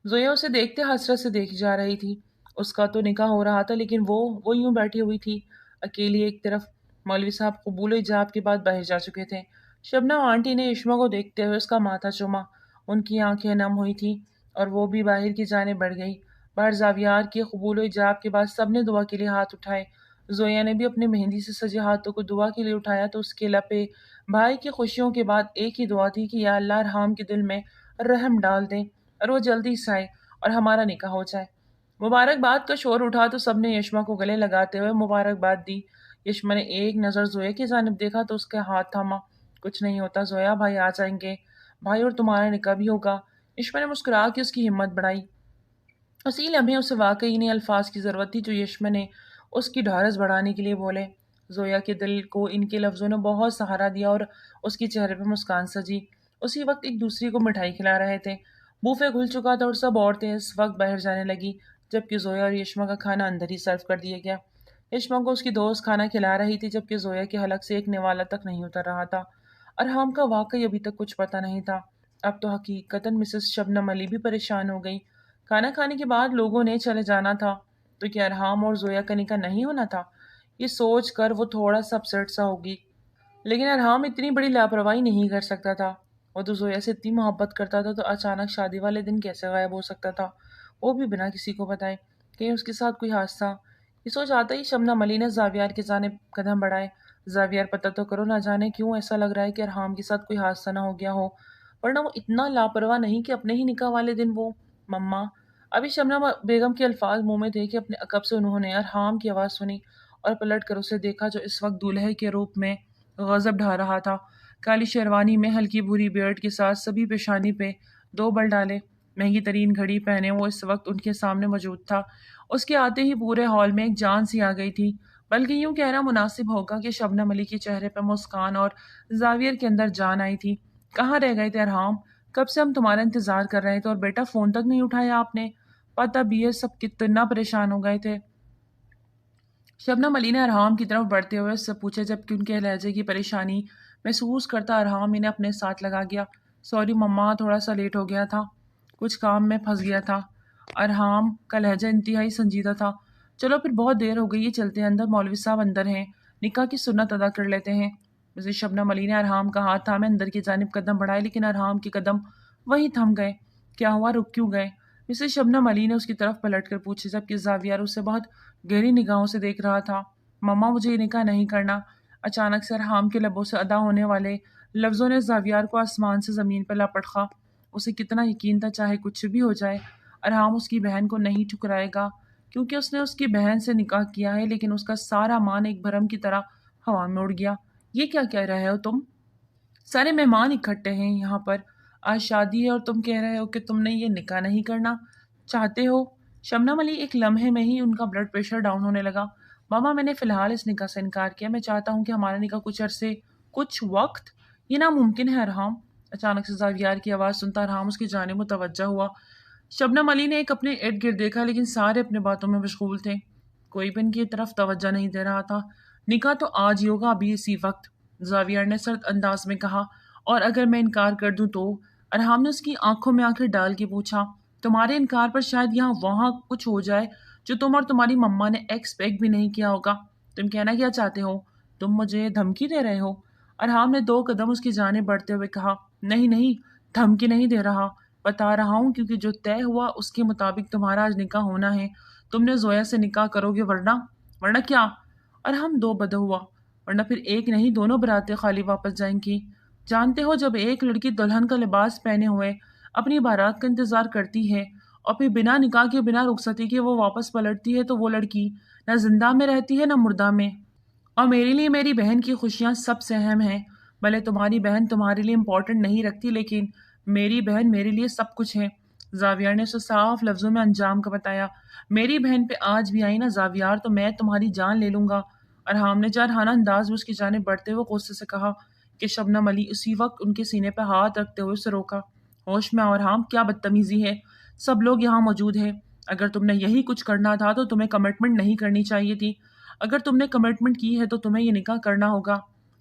زویا اسے دیکھتے حسرت سے دیکھی جا رہی تھی۔ اس کا تو نکاح ہو رہا تھا، لیکن وہ یوں بیٹھی ہوئی تھی اکیلی ایک طرف۔ مولوی صاحب قبول و ایجاب کے بعد باہر جا چکے تھے۔ شبنم آنٹی نے یشما کو دیکھتے ہوئے اس کا ماتھا چوما۔ ان کی آنکھیں نم ہوئی تھیں اور وہ بھی باہر کی جانب بڑھ گئی۔ باہر زاویار کے قبول و ایجاب کے بعد سب نے دعا کے لیے ہاتھ اٹھائے۔ زویا نے بھی اپنے مہندی سے سجے ہاتھوں کو دعا کے لیے اٹھایا تو اس کے لپے بھائی کی خوشیوں کے بعد ایک ہی دعا تھی کہ یا اللہ ارحام کے دل میں رحم ڈال دیں اور وہ جلدی سے آئے اور ہمارا نکاح ہو جائے۔ مبارکباد کا شور اٹھا تو سب نے یشما کو گلے لگاتے ہوئے مبارکباد دی۔ یشما نے ایک نظر زویا کی جانب دیکھا تو اس کا ہاتھ تھاما۔ کچھ نہیں ہوتا زویا، بھائی آ جائیں گے، بھائی اور تمہارا نکاح بھی ہوگا۔ یشما نے مسکرا کے اس کی ہمت بڑھائی۔ اسی لمحے اسے واقعی انہیں الفاظ کی ضرورت تھی جو یشما نے اس کی ڈھارس بڑھانے کے لیے بولے۔ زویا کے دل کو ان کے لفظوں نے بہت سہارا دیا اور اس کے چہرے پہ مسکان سجی۔ اسی وقت ایک دوسری کو مٹھائی کھلا رہے تھے۔ بوفے کھل چکا تھا اور سب عورتیں اس وقت باہر جانے لگی، جبکہ زویا اور یشما کا کھانا اندر ہی سرو کر دیا گیا۔ یشما کو اس کی دوست کھانا کھلا رہی تھی، جبکہ زویا کے حلق سے ایک نوالا تک نہیں اتر رہا تھا۔ ارحام کا واقعی ابھی تک کچھ پتہ نہیں تھا۔ اب تو حقیقتاً مسز شبنم علی بھی پریشان ہو گئی۔ کھانا کھانے کے بعد لوگوں نے چلے جانا تھا، تو کیا ارحام اور زویا کا نکاح نہیں ہونا تھا؟ یہ سوچ کر وہ تھوڑا سا اپسیٹ سا ہوگی، لیکن ارحام اتنی بڑی لاپرواہی نہیں کر سکتا تھا۔ وہ تو زویا سے اتنی محبت کرتا تھا، تو اچانک شادی والے دن کیسے غائب ہو سکتا تھا، وہ بھی بنا کسی کو بتائے؟ کہیں اس کے ساتھ کوئی حادثہ؟ یہ سوچ آتا ہی شبنم علی نے زاویار کی جانب قدم بڑھائے۔ زاویار، پتہ تو کرو، نہ جانے کیوں ایسا لگ رہا ہے کہ ارحام کے ساتھ کوئی حادثہ نہ ہو گیا ہو، ورنہ وہ اتنا لاپرواہ نہیں کہ اپنے ہی نکاح والے دن وہ مما۔ ابھی شبنم بیگم کے الفاظ منہ میں تھے کہ اپنے عقب سے انہوں نے ارحام کی آواز سنی اور پلٹ کر اسے دیکھا، جو اس وقت دولہے کے روپ میں غضب ڈھا رہا تھا۔ کالی شیروانی میں ہلکی بھوری بیئرڈ کے ساتھ سبھی پیشانی پہ 2 بل ڈالے، مہنگی ترین گھڑی پہنے وہ اس وقت ان کے سامنے موجود تھا۔ اس کے آتے ہی پورے ہال میں ایک جان سی آ گئی تھی، بلکہ یوں کہنا مناسب ہوگا کہ شبنم علی کے چہرے پہ مسکان اور زاویہ کے اندر جان آئی تھی۔ کہاں رہ گئے تھے ارحام؟ کب سے ہم تمہارا انتظار کر رہے تھے، اور بیٹا فون تک نہیں اٹھایا آپ نے؟ پتہ بھی ہے سب کتنا پریشان ہو گئے تھے۔ شبنم علی نے ارحام کی طرف بڑھتے ہوئے اس سے پوچھا، جبکہ ان کے لہجے کی پریشانی محسوس کرتا ارحام انہیں اپنے ساتھ لگا گیا۔ سوری مما، تھوڑا سا لیٹ ہو گیا تھا، کچھ کام میں پھنس گیا تھا۔ ارحام کا لہجہ انتہائی سنجیدہ تھا۔ چلو پھر بہت دیر ہو گئی ہے، چلتے ہیں اندر، مولوی صاحب اندر ہیں، نکاح کی سنت ادا کر لیتے ہیں۔ ویسے شبنم علی نے ارحام کا ہاتھ تھامے اندر کی جانب قدم بڑھائے، لیکن ارحام کے قدم وہیں تھم گئے۔ کیا ہوا، رک کیوں گئے؟ مسز شبنم علی نے اس کی طرف پلٹ کر پوچھا، جبکہ زاویار اسے بہت گہری نگاہوں سے دیکھ رہا تھا۔ مما، مجھے یہ نکاح نہیں کرنا۔ اچانک سے ارحام کے لبوں سے ادا ہونے والے لفظوں نے زاویار کو آسمان سے زمین پر لا پٹخا۔ اسے کتنا یقین تھا چاہے کچھ بھی ہو جائے ارحام اس کی بہن کو نہیں ٹھکرائے گا، کیونکہ اس نے اس کی بہن سے نکاح کیا ہے، لیکن اس کا سارا مان ایک بھرم کی طرح ہوا میں اڑ گیا۔ یہ کیا کہہ رہے ہو تم؟ سارے مہمان اکٹھے ہیں یہاں پر، آج شادی ہے اور تم کہہ رہے ہو کہ تم نے یہ نکاح نہیں کرنا چاہتے ہو؟ شبنم علی، ایک لمحے میں ہی ان کا بلڈ پریشر ڈاؤن ہونے لگا۔ ماما، میں نے فی الحال اس نکاح سے انکار کیا، میں چاہتا ہوں کہ ہمارا نکاح کچھ عرصے، کچھ وقت، یہ ناممکن ہے ارحام۔ اچانک سے زاویار کی آواز سنتا ارحام اس کی جانب متوجہ ہوا۔ شبنم علی نے ایک اپنے ارد گرد دیکھا، لیکن سارے اپنے باتوں میں مشغول تھے، کوئی بھی ان کی طرف توجہ نہیں دے رہا تھا۔ نکاح تو آج ہی ہوگا، ابھی اسی وقت، زاویار نے سرد انداز میں کہا۔ اور اگر میں انکار کر دوں تو؟ ارحام نے اس کی آنکھوں میں آنکھیں ڈال کے پوچھا۔ تمہارے انکار پر شاید یہاں وہاں کچھ ہو جائے جو تم اور تمہاری مما نے ایکسپیکٹ بھی نہیں کیا ہوگا۔ تم کہنا کیا چاہتے ہو؟ تم مجھے دھمکی دے رہے ہو؟ ارحام نے 2 قدم اس کی جانب بڑھتے ہوئے کہا۔ نہیں نہیں، دھمکی نہیں دے رہا، بتا رہا ہوں، کیونکہ جو طے ہوا اس کے مطابق تمہارا آج نکاح ہونا ہے۔ تم نے زویا سے نکاح کرو گے، ورنہ کیا؟ ارحام 2 بدہ ہوا۔ ورنہ پھر ایک نہیں، دونوں براتیں خالی واپس جائیں گی۔ جانتے ہو، جب ایک لڑکی دلہن کا لباس پہنے ہوئے اپنی بارات کا انتظار کرتی ہے اور پھر بنا نکاح کے بنا رخصتی کے وہ واپس پلٹتی ہے تو وہ لڑکی نہ زندہ میں رہتی ہے نہ مردہ میں۔ اور میرے لیے میری بہن کی خوشیاں سب سے اہم ہیں۔ بھلے تمہاری بہن تمہارے لیے امپورٹنٹ نہیں رکھتی لیکن میری بہن میرے لیے سب کچھ ہے۔ زاویار نے اسے صاف لفظوں میں انجام کا بتایا۔ میری بہن پہ آج بھی آئی نا زاویار تو میں تمہاری جان لے لوں گا۔ ارحام نے جارحانہ انداز میں اس کی جانب بڑھتے ہوئے غصے سے کہا کہ شبنم علی اسی وقت ان کے سینے پہ ہاتھ رکھتے ہوئے اسے روکا۔ ہوش میں آؤ ارحام، کیا بدتمیزی ہے، سب لوگ یہاں موجود ہیں۔ اگر تم نے یہی کچھ کرنا تھا تو تمہیں کمٹمنٹ نہیں کرنی چاہیے تھی۔ اگر تم نے کمٹمنٹ کی ہے تو تمہیں یہ نکاح کرنا ہوگا۔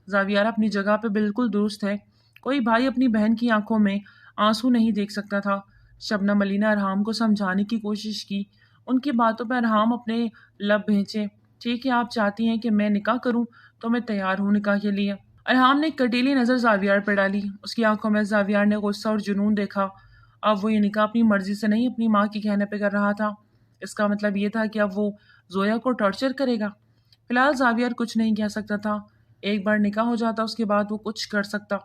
زاویار اپنی جگہ پہ بالکل درست ہے۔ کوئی بھائی اپنی بہن کی آنکھوں میں آنسو نہیں دیکھ سکتا تھا۔ شبنم علی نے ارحام کو سمجھانے کی کوشش کی۔ ان کی باتوں پہ ارحام اپنے لب بھینچے۔ ٹھیک ہے، آپ چاہتی ہیں کہ میں نکاح کروں تو میں تیار ہوں نکاح کے لیے۔ ارحام نے ایک کٹیلی نظر زاویار پہ ڈالی۔ اس کی آنکھوں میں زاویار نے غصہ اور جنون دیکھا۔ اب وہ یہ نکاح اپنی مرضی سے نہیں اپنی ماں کے کہنے پہ کر رہا تھا۔ اس کا مطلب یہ تھا کہ اب وہ زویا کو ٹارچر کرے گا۔ فی الحال زاویار کچھ نہیں کہہ سکتا تھا۔ ایک بار نکاح ہو جاتا اس کے بعد وہ کچھ کر سکتا۔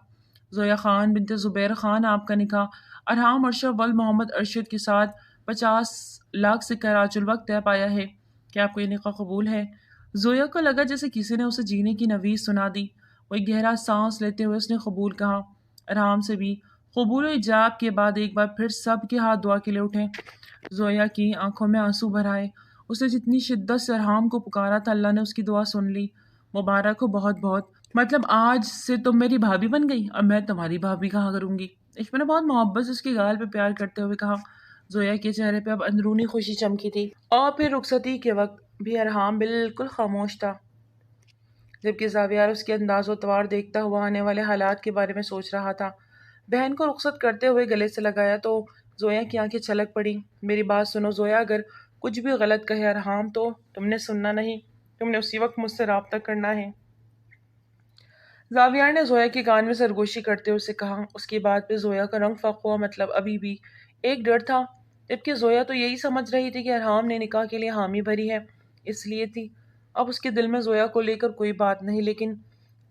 زویا خان بنت زبیر خان، آپ کا نکاح ارحام ارشد ول محمد ارشد کے ساتھ 50 لاکھ سے کراچ الوقت طے پایا ہے۔ کیا آپ کو یہ نکاح قبول ہے؟ زویا کو لگا جیسے کسی نے اسے جینے کی نوید سنا دی۔ وہ ایک گہرا سانس لیتے ہوئے اس نے قبول کہا۔ ارحام سے بھی قبول و ایجاب کے بعد ایک بار پھر سب کے ہاتھ دعا کے لیے اٹھے۔ زویا کی آنکھوں میں آنسو بھر آئے۔ اس نے جتنی شدت سے ارحام کو پکارا تھا اللہ نے اس کی دعا سن لی۔ مبارک ہو، بہت بہت۔ مطلب آج سے تم میری بھابھی بن گئی، اب میں تمہاری بھابھی کہا کروں گی۔ عشق نے بہت محبت سے اس کے گال پہ پیار کرتے ہوئے کہا۔ زویا کے چہرے پہ اب اندرونی خوشی چمکی تھی۔ اور پھر رخصتی کے وقت بھی ارحام بالکل خاموش تھا، جبکہ زاویار اس کے انداز و اطوار دیکھتا ہوا آنے والے حالات کے بارے میں سوچ رہا تھا۔ بہن کو رخصت کرتے ہوئے گلے سے لگایا تو زویا کی آنکھیں چھلک پڑی۔ میری بات سنو زویا، اگر کچھ بھی غلط کہے ارحام تو تم نے سننا نہیں، تم نے اسی وقت مجھ سے رابطہ کرنا ہے۔ زاویار نے زویا کے کان میں سرگوشی کرتے ہوئے اسے کہا۔ اس کی بات پہ زویا کا رنگ فق ہوا، مطلب ابھی بھی ایک ڈر تھا، جبکہ زویا تو یہی سمجھ رہی تھی کہ ارحام نے نکاح کے لیے حامی بھری ہے، اس لیے تھی۔ اب اس کے دل میں زویا کو لے کر کوئی بات نہیں، لیکن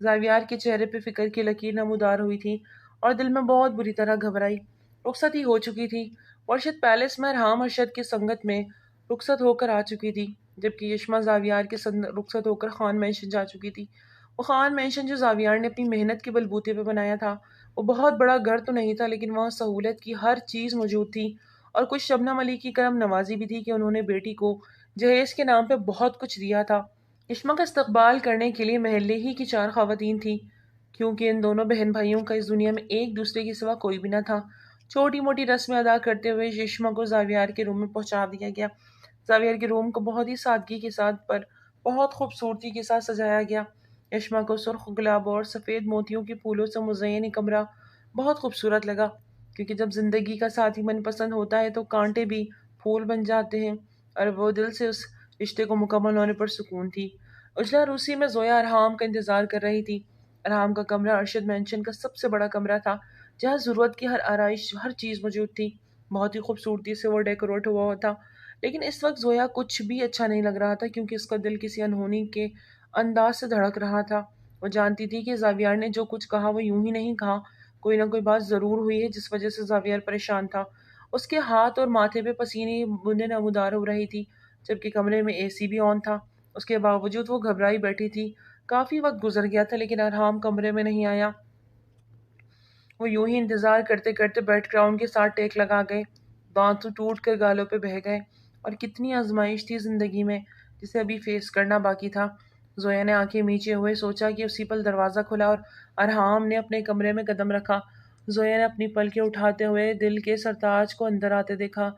زاویار کے چہرے پہ فکر کی لکیر نمودار ہوئی تھی اور دل میں بہت بری طرح گھبرائی۔ رخصتی ہو چکی تھی۔ ورشد پیلس میں ارحام ارشد کی سنگت میں رخصت ہو کر آ چکی تھی، جبکہ یشما زاویار کے رخصت ہو کر خان مینشن جا چکی تھی۔ وہ خان مینشن جو زاویار نے اپنی محنت کے بلبوتے پہ بنایا تھا، وہ بہت بڑا گھر تو نہیں تھا لیکن وہاں سہولت کی ہر چیز موجود تھی، اور کچھ شبنم علی کی کرم نوازی بھی تھی کہ انہوں نے بیٹی کو جہیز کے نام پہ بہت کچھ دیا تھا۔ یشما کا استقبال کرنے کے لیے محلے ہی کی 4 خواتین تھیں، کیونکہ ان دونوں بہن بھائیوں کا اس دنیا میں ایک دوسرے کے سوا کوئی بھی نہ تھا۔ چھوٹی موٹی رسمیں ادا کرتے ہوئے یشما کو زاویار کے روم میں پہنچا دیا گیا۔ زاویار کے روم کو بہت ہی سادگی کے ساتھ پر بہت خوبصورتی کے ساتھ سجایا گیا۔ یشما کو سرخ گلاب اور سفید موتیوں کے پھولوں سے مزین یہ کمرہ بہت خوبصورت لگا، کیونکہ جب زندگی کا ساتھی من پسند ہوتا ہے تو کانٹے بھی پھول بن جاتے ہیں، اور وہ دل سے اس رشتے کو مکمل ہونے پر سکون تھی۔ اجلا روسی میں زویا ارحام کا انتظار کر رہی تھی۔ ارحام کا کمرہ ارشد مینشن کا سب سے بڑا کمرہ تھا، جہاں ضرورت کی ہر آرائش، ہر چیز موجود تھی۔ بہت ہی خوبصورتی سے وہ ڈیکوریٹ ہوا تھا، لیکن اس وقت زویا کچھ بھی اچھا نہیں لگ رہا تھا، کیونکہ اس کا دل کسی انہونی کے انداز سے دھڑک رہا تھا۔ وہ جانتی تھی کہ زاویار نے جو کچھ کہا وہ یوں ہی نہیں کہا، کوئی نہ کوئی بات ضرور ہوئی ہے جس وجہ سے زاویار پریشان تھا۔ اس کے ہاتھ اور ماتھے پہ پسینے کی بوندیں نمودار ہو رہی تھی، جبکہ کمرے میں اے سی بھی آن تھا۔ اس کے باوجود وہ گھبرائی بیٹھی تھی۔ کافی وقت گزر گیا تھا لیکن ارحام کمرے میں نہیں آیا۔ وہ یوں ہی انتظار کرتے کرتے بیک گراؤنڈ کے ساتھ ٹیک لگا گئے، دانت ٹوٹ کر گالوں پہ بہہ گئے، اور کتنی آزمائش تھی زندگی میں جسے ابھی فیس کرنا باقی تھا۔ زویا نے آنکھیں میچے ہوئے سوچا کہ اسی پل دروازہ کھلا اور ارحام نے اپنے کمرے میں قدم رکھا۔ زویا نے اپنی پلکیں اٹھاتے ہوئے دل کے سرتاج کو اندر آتے دیکھا،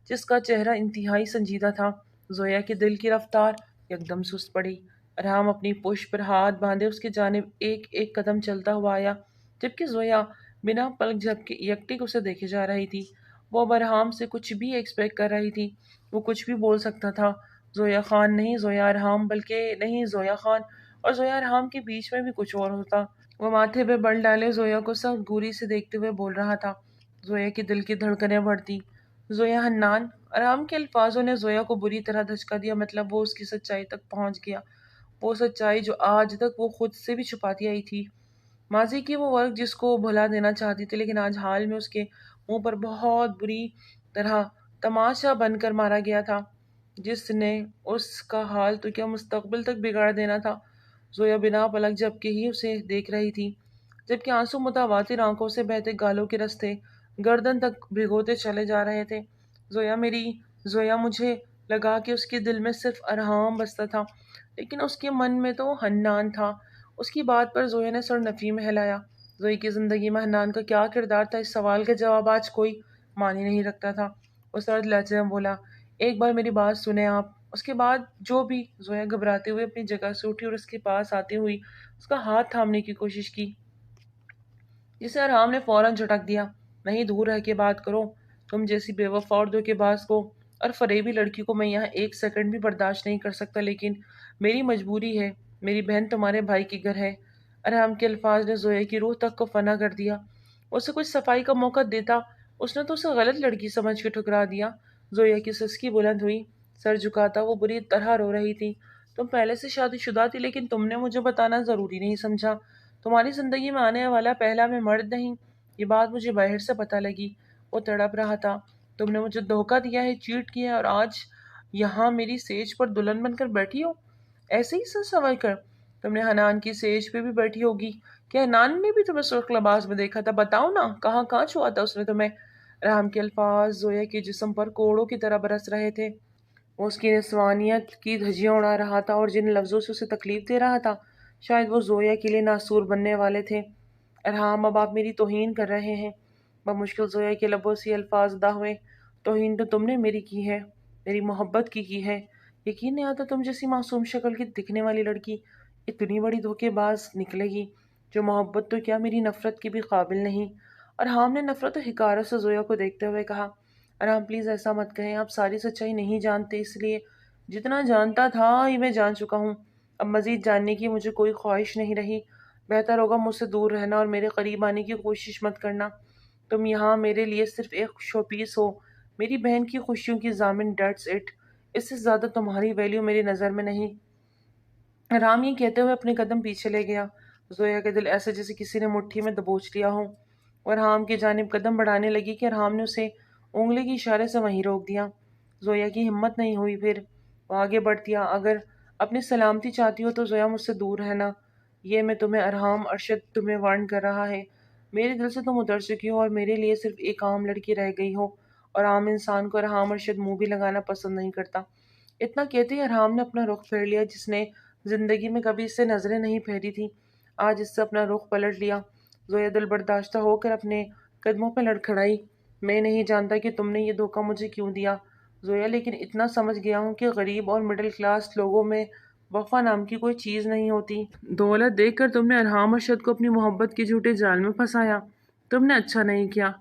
جس کا چہرہ انتہائی سنجیدہ تھا۔ زویا کے دل کی رفتار یکدم سست پڑی۔ ارحام اپنی پشت پر ہاتھ باندھے اس کی جانب ایک ایک قدم چلتا ہوا آیا، جبکہ زویا بنا پلک جھپکے یکٹک اسے دیکھے جا رہی تھی۔ وہ اب ارحام سے کچھ بھی ایکسپیکٹ کر رہی تھی، وہ کچھ بھی بول سکتا تھا۔ زویا خان نہیں زویا ارحام، بلکہ نہیں زویا خان اور زویا ارحام کے بیچ میں بھی کچھ اور ہوتا۔ وہ ماتھے پہ بل ڈالے زویا کو سخت گوری سے دیکھتے ہوئے بول رہا تھا۔ زویا کے دل کی دھڑکنیں بڑھتی۔ زویا حنان، ارحام کے الفاظوں نے زویا کو بری طرح دھچکا دیا، مطلب وہ اس کی سچائی تک پہنچ گیا، وہ سچائی جو آج تک وہ خود سے بھی چھپاتی آئی تھی، ماضی کی وہ ورق جس کو بھلا دینا چاہتی تھی، لیکن آج حال میں اس کے منہ پر بہت بری طرح تماشا بن کر مارا گیا تھا، جس نے اس کا حال تو کیا مستقبل تک بگاڑ دینا تھا۔ زویا بنا پلک جھپکے ہی اسے دیکھ رہی تھی، جبکہ آنسو متواتر آنکھوں سے بہتے گالوں کے رستے گردن تک بھگوتے چلے جا رہے تھے۔ زویا مجھے لگا کہ اس کے دل میں صرف ارحام بستا تھا، لیکن اس کے من میں تو حنان تھا۔ اس کی بات پر زویا نے سر نفی میں ہلایا۔ زویا کی زندگی میں حنان کا کیا کردار تھا، اس سوال کا جواب آج کوئی معنی نہیں رکھتا تھا۔ وہ سرد لہجے میں بولا، ایک بار میری بات سنیں آپ۔ اس کے بعد جو بھی، زویا گھبراتے ہوئے اپنی جگہ سے اٹھی اور اس کے پاس آتے ہوئی اس کا ہاتھ تھامنے کی کوشش کی، جسے ارحام نے فوراً جھٹک دیا۔ نہیں، دور رہ کے بات کرو۔ تم جیسی بے وفا اور دھوکے باز کو اور فریبی لڑکی کو میں یہاں ایک سیکنڈ بھی برداشت نہیں کر سکتا، لیکن میری مجبوری ہے۔ میری بہن تمہارے بھائی کے گھر ہے۔ ارحام کے الفاظ نے زویا کی روح تک کو فنا کر دیا۔ اسے کچھ صفائی کا موقع دیتا، اس نے تو اسے غلط لڑکی سمجھ کے ٹھکرا دیا۔ زویا کی سسکی بلند ہوئی، سر جھکاتا وہ بری طرح رو رہی تھی۔ تم پہلے سے شادی شدہ تھی، لیکن تم نے مجھے بتانا ضروری نہیں سمجھا۔ تمہاری زندگی میں آنے والا پہلا میں مرد نہیں، یہ بات مجھے باہر سے پتہ لگی۔ وہ تڑپ رہا تھا۔ تم نے مجھے دھوکہ دیا ہے، چیٹ کیا ہے، اور آج یہاں میری سیج پر دلہن بن کر بیٹھی ہو، ایسے ہی سر سنور کر۔ تم نے حنان کی سیج پہ بھی بیٹھی ہوگی۔ کیا حنان نے بھی تمہیں سرخ لباس میں دیکھا تھا؟ بتاؤ نا، کہاں کہاں چھوا تھا اس نے تمہیں؟ ارحام کے الفاظ زویا کے جسم پر کوڑوں کی طرح برس رہے تھے۔ وہ اس کی نسوانیت کی دھجیاں اڑا رہا تھا، اور جن لفظوں سے اسے تکلیف دے رہا تھا شاید وہ زویا کے لیے ناسور بننے والے تھے۔ ارحام، اب آپ میری توہین کر رہے ہیں۔ بمشکل زویا کے لبوں سے الفاظ ادا ہوئے۔ توہین تو تم نے میری کی ہے، میری محبت کی ہے۔ یقین نہیں آتا تم جیسی معصوم شکل کی دکھنے والی لڑکی اتنی بڑی دھوکے باز نکلے گی، جو محبت تو کیا میری نفرت کی بھی قابل نہیں۔ ارحام نے نفرت و حقارت سے زویا کو دیکھتے ہوئے کہا، ارحام پلیز ایسا مت کہیں، آپ ساری سچائی نہیں جانتے، اس لیے جتنا جانتا تھا یہ میں جان چکا ہوں۔ اب مزید جاننے کی مجھے کوئی خواہش نہیں رہی۔ بہتر ہوگا مجھ سے دور رہنا اور میرے قریب آنے کی کوشش مت کرنا۔ تم یہاں میرے لیے صرف ایک شو پیس ہو، میری بہن کی خوشیوں کی ضامن، ڈیٹس اٹ۔ اس سے زیادہ تمہاری ویلیو میری نظر میں نہیں۔ ارحام یہ کہتے ہوئے اپنے قدم پیچھے لے گیا۔ زویا کا دل ایسے جیسے کسی نے مٹھی میں دبوچ لیا ہو۔ اور ارحام کی جانب قدم بڑھانے لگی کہ ارحام نے اسے انگلی کے اشارے سے وہیں روک دیا۔ زویا کی ہمت نہیں ہوئی، پھر وہ آگے بڑھ دیا۔ اگر اپنی سلامتی چاہتی ہو تو زویا مجھ سے دور رہنا، یہ میں تمہیں ارحام، ارشد تمہیں وارن کر رہا ہے۔ میرے دل سے تم اتر چکی ہو اور میرے لیے صرف ایک عام لڑکی رہ گئی ہو، اور عام انسان کو ارحام ارشد منہ بھی لگانا پسند نہیں کرتا۔ اتنا کہتے ہی ارحام نے اپنا رخ پھیر لیا، جس نے زندگی میں کبھی اس سے نظریں نہیں پھیری تھی، آج اس سے اپنا رخ پلٹ لیا۔ زویا دل برداشتہ ہو کر اپنے قدموں پہ لڑکھڑائی۔ میں نہیں جانتا کہ تم نے یہ دھوکہ مجھے کیوں دیا زویا، لیکن اتنا سمجھ گیا ہوں کہ غریب اور مڈل کلاس لوگوں میں وفا نام کی کوئی چیز نہیں ہوتی۔ دولت دیکھ کر تم نے ارحام ارشد کو اپنی محبت کے جھوٹے جال میں پھنسایا۔ تم نے اچھا نہیں کیا۔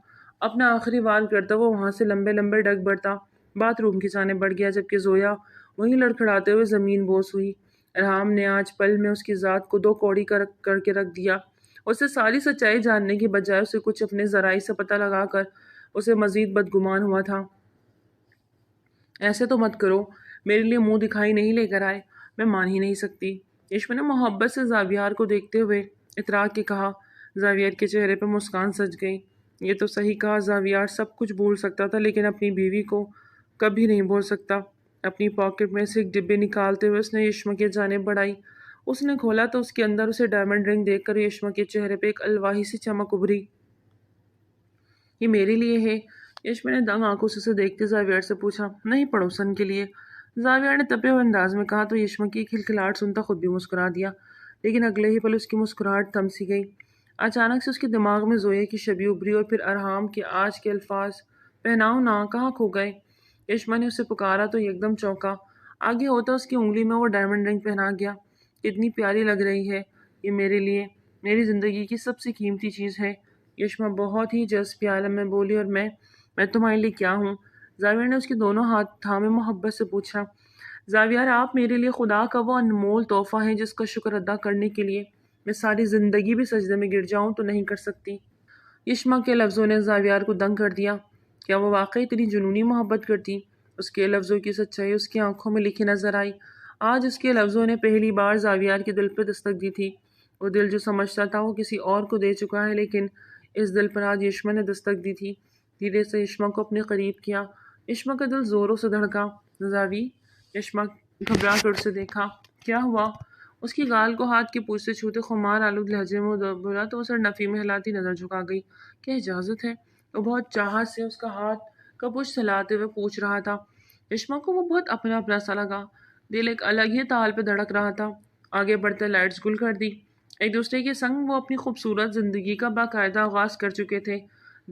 اپنا آخری وار کرتا وہ وہاں سے لمبے لمبے ڈگ بڑھتا باتھ روم کی جانب بڑھ گیا، جبکہ زویا وہیں لڑکھڑاتے ہوئے زمین بوس ہوئی۔ ارحام نے آج پل میں اس کی ذات کو دو کوڑی کر کے رکھ دیا۔ اسے ساری سچائی جاننے کے بجائے اسے کچھ اپنے ذرائع سے پتہ لگا کر اسے مزید بدگمان ہوا تھا۔ ایسے تو مت کرو، میرے لیے منہ دکھائی نہیں لے کر آئے، میں مان ہی نہیں سکتی۔ یشما نے محبت سے زاویار کو دیکھتے ہوئے اطراء کے کہا۔ زاویار کے چہرے پہ مسکان سج گئی۔ یہ تو صحیح کہا، زاویار سب کچھ بھول سکتا تھا لیکن اپنی بیوی کو کبھی نہیں بھول سکتا۔ اپنی پاکٹ میں سے ایک ڈبے نکالتے ہوئے اس نے یشما کی جانب بڑھائی۔ اس نے کھولا تو اس کے اندر اسے ڈائمنڈ رنگ دیکھ کر یشما کے چہرے پہ ایک الواحی سی چمک ابھری۔ یہ میرے لیے ہے؟ یشما نے دنگ آنکھوں سے اسے دیکھتے زاویار سے پوچھا۔ نہیں، پڑوسن کے لیے، زاویار نے تپے ہوئے انداز میں کہا تو یشما کی ایک کھلکھلاہٹ سنتا خود بھی مسکرا دیا، لیکن اگلے ہی پل اس کی مسکراہٹ تھم سی گئی۔ اچانک سے اس کے دماغ میں زویا کی شبیہ ابھری اور پھر ارحام کے آج کے الفاظ، پہناؤ نا، کہاں کھو گئے؟ یشما نے اسے پکارا تو یکدم چونکا۔ آگے ہوتا اس کی انگلی میں وہ ڈائمنڈ رنگ پہنا گیا۔ کتنی پیاری لگ رہی ہے، یہ میرے لیے، میری زندگی کی سب سے قیمتی چیز ہے۔ یشما بہت ہی جذب عالم میں بولی، اور میں تمہارے لیے کیا ہوں؟ زاویار نے اس کے دونوں ہاتھ تھامے محبت سے پوچھا۔ زاویار، آپ میرے لیے خدا کا وہ انمول تحفہ ہیں جس کا شکر ادا کرنے کے لیے میں ساری زندگی بھی سجدے میں گر جاؤں تو نہیں کر سکتی۔ یشما کے لفظوں نے زاویار کو دنگ کر دیا۔ کیا وہ واقعی اتنی جنونی محبت کرتی؟ اس کے لفظوں کی سچائی اس کی آنکھوں میں لکھی نظر آئی۔ آج اس کے لفظوں نے پہلی بار زاویار کے دل پہ دستک دی تھی۔ وہ دل جو سمجھتا تھا وہ کسی اور کو دے چکا ہے، لیکن اس دل پر آج یشما نے دستک دی تھی۔ دھیرے سے یشما کو اپنے قریب کیا یشما کا دل زوروں سے دھڑکا۔ زاوی، یشما گھبرا کر اسے دیکھا۔ کیا ہوا؟ اس کی گال کو ہاتھ کی پوچھ سے چھوتے خمار آلود لہجے میں بولا تو اسے نفی میں ہلاتی نظر جھکا گئی۔ کیا اجازت ہے؟ وہ بہت چاہت سے اس کا ہاتھ کا پشت ہلاتے ہوئے پوچھ رہا تھا۔ یشما کو وہ بہت اپنا اپنا سا لگا۔ دل ایک الگ ہی تال پہ دھڑک رہا تھا۔ آگے بڑھتے لائٹس گل کر دی۔ ایک دوسرے کے سنگ وہ اپنی خوبصورت زندگی کا باقاعدہ آغاز کر چکے تھے۔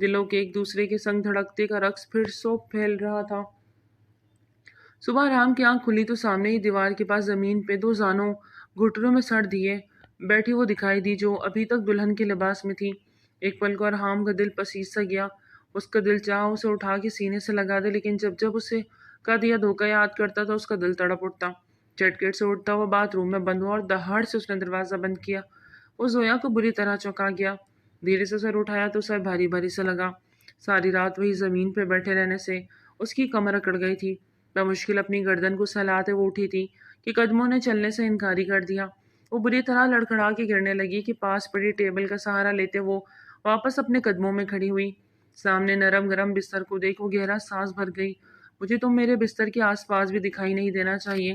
دلوں کے ایک دوسرے کے سنگ دھڑکتے کا رقص پھر سو پھیل رہا تھا۔ صبح رام کی آنکھ کھلی تو سامنے ہی دیوار کے پاس زمین پہ دو زانوں گھٹنوں میں سر دیے بیٹھی وہ دکھائی دی جو ابھی تک دلہن کے لباس میں تھی۔ ایک پل کو ارحام کا دل پسیج سا گیا۔ اس کا دل چاہا اسے اٹھا کے سینے سے لگا دے، لیکن جب جب اسے کا دیا دھوکہ یاد کرتا تھا اس کا دل تڑپ اٹھتا۔ چٹکٹ سے اٹھتا ہوا باتھ روم میں بند ہوا اور دہاڑ سے اس نے دروازہ بند کیا۔ وہ زویا کو بری طرح چونکا گیا۔ دھیرے سے سر اٹھایا تو سر بھاری بھاری سے لگا۔ ساری رات وہی زمین پہ بیٹھے رہنے سے اس کی کمر اکڑ گئی تھی۔ بمشکل اپنی گردن کو سہلاتے وہ اٹھی تھی کہ قدموں نے چلنے سے انکاری کر دیا۔ وہ بری طرح لڑکھڑا کے گرنے لگی کہ پاس پڑی ٹیبل کا سہارا لیتے وہ واپس اپنے قدموں میں کھڑی ہوئی۔ سامنے نرم گرم بستر کو دیکھ وہ گہرا سانس بھر گئی۔ مجھے تم میرے بستر کے آس پاس بھی دکھائی نہیں دینا چاہیے۔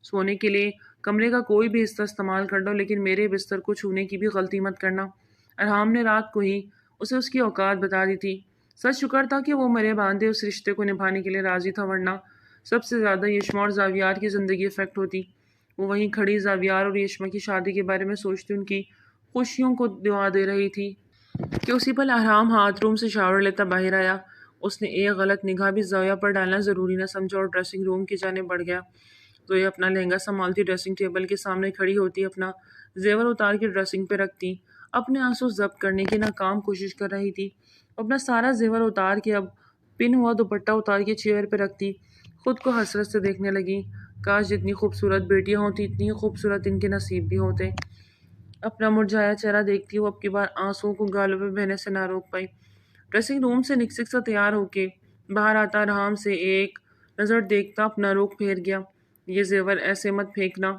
سونے کے لیے کمرے کا کوئی بھی حصہ استعمال کر لو، لیکن میرے بستر کو چھونے کی بھی غلطی مت کرنا۔ ارحام نے رات کو ہی اسے اس کی اوقات بتا دی تھی۔ سچ شکر تھا کہ وہ مرے باندھے اس رشتے کو نبھانے کے لیے راضی تھا، ورنہ سب سے زیادہ یشما اور زاویار کی زندگی افیکٹ ہوتی۔ وہ وہیں کھڑی زاویار اور یشما کی شادی کے بارے میں سوچتی ان کی خوشیوں کو دعا دے رہی تھی کہ اسی پل ارحام ہاتھ روم سے شاور لیتا باہر آیا۔ اس نے ایک غلط نگاہ بھی زویا پر ڈالنا ضروری نہ سمجھا اور ڈریسنگ روم کی جانب بڑھ گیا۔ زویا اپنا لہنگا سنبھالتی ڈریسنگ ٹیبل کے سامنے کھڑی ہوتی، اپنا زیور اتار کے ڈریسنگ پہ رکھتی، اپنے آنسو ضبط کرنے کی ناکام کوشش کر رہی تھی۔ اپنا سارا زیور اتار کے اب پن ہوا دوپٹہ اتار کے چیئر پہ رکھتی، خود کو حسرت سے دیکھنے لگی۔ کاش جتنی خوبصورت بیٹیاں ہوتی اتنی ہی خوبصورت ان کے نصیب بھی ہوتے۔ اپنا مرجھایا چہرہ دیکھتی وہ اب کی بار آنسوؤں کو گالوں پہ بہنے سے نہ روک پائی۔ ڈریسنگ روم سے نکسک سا تیار ہو کے باہر آتا ارحام سے ایک نظر دیکھتا اپنا رخ پھیر گیا۔ یہ زیور ایسے مت پھینکنا،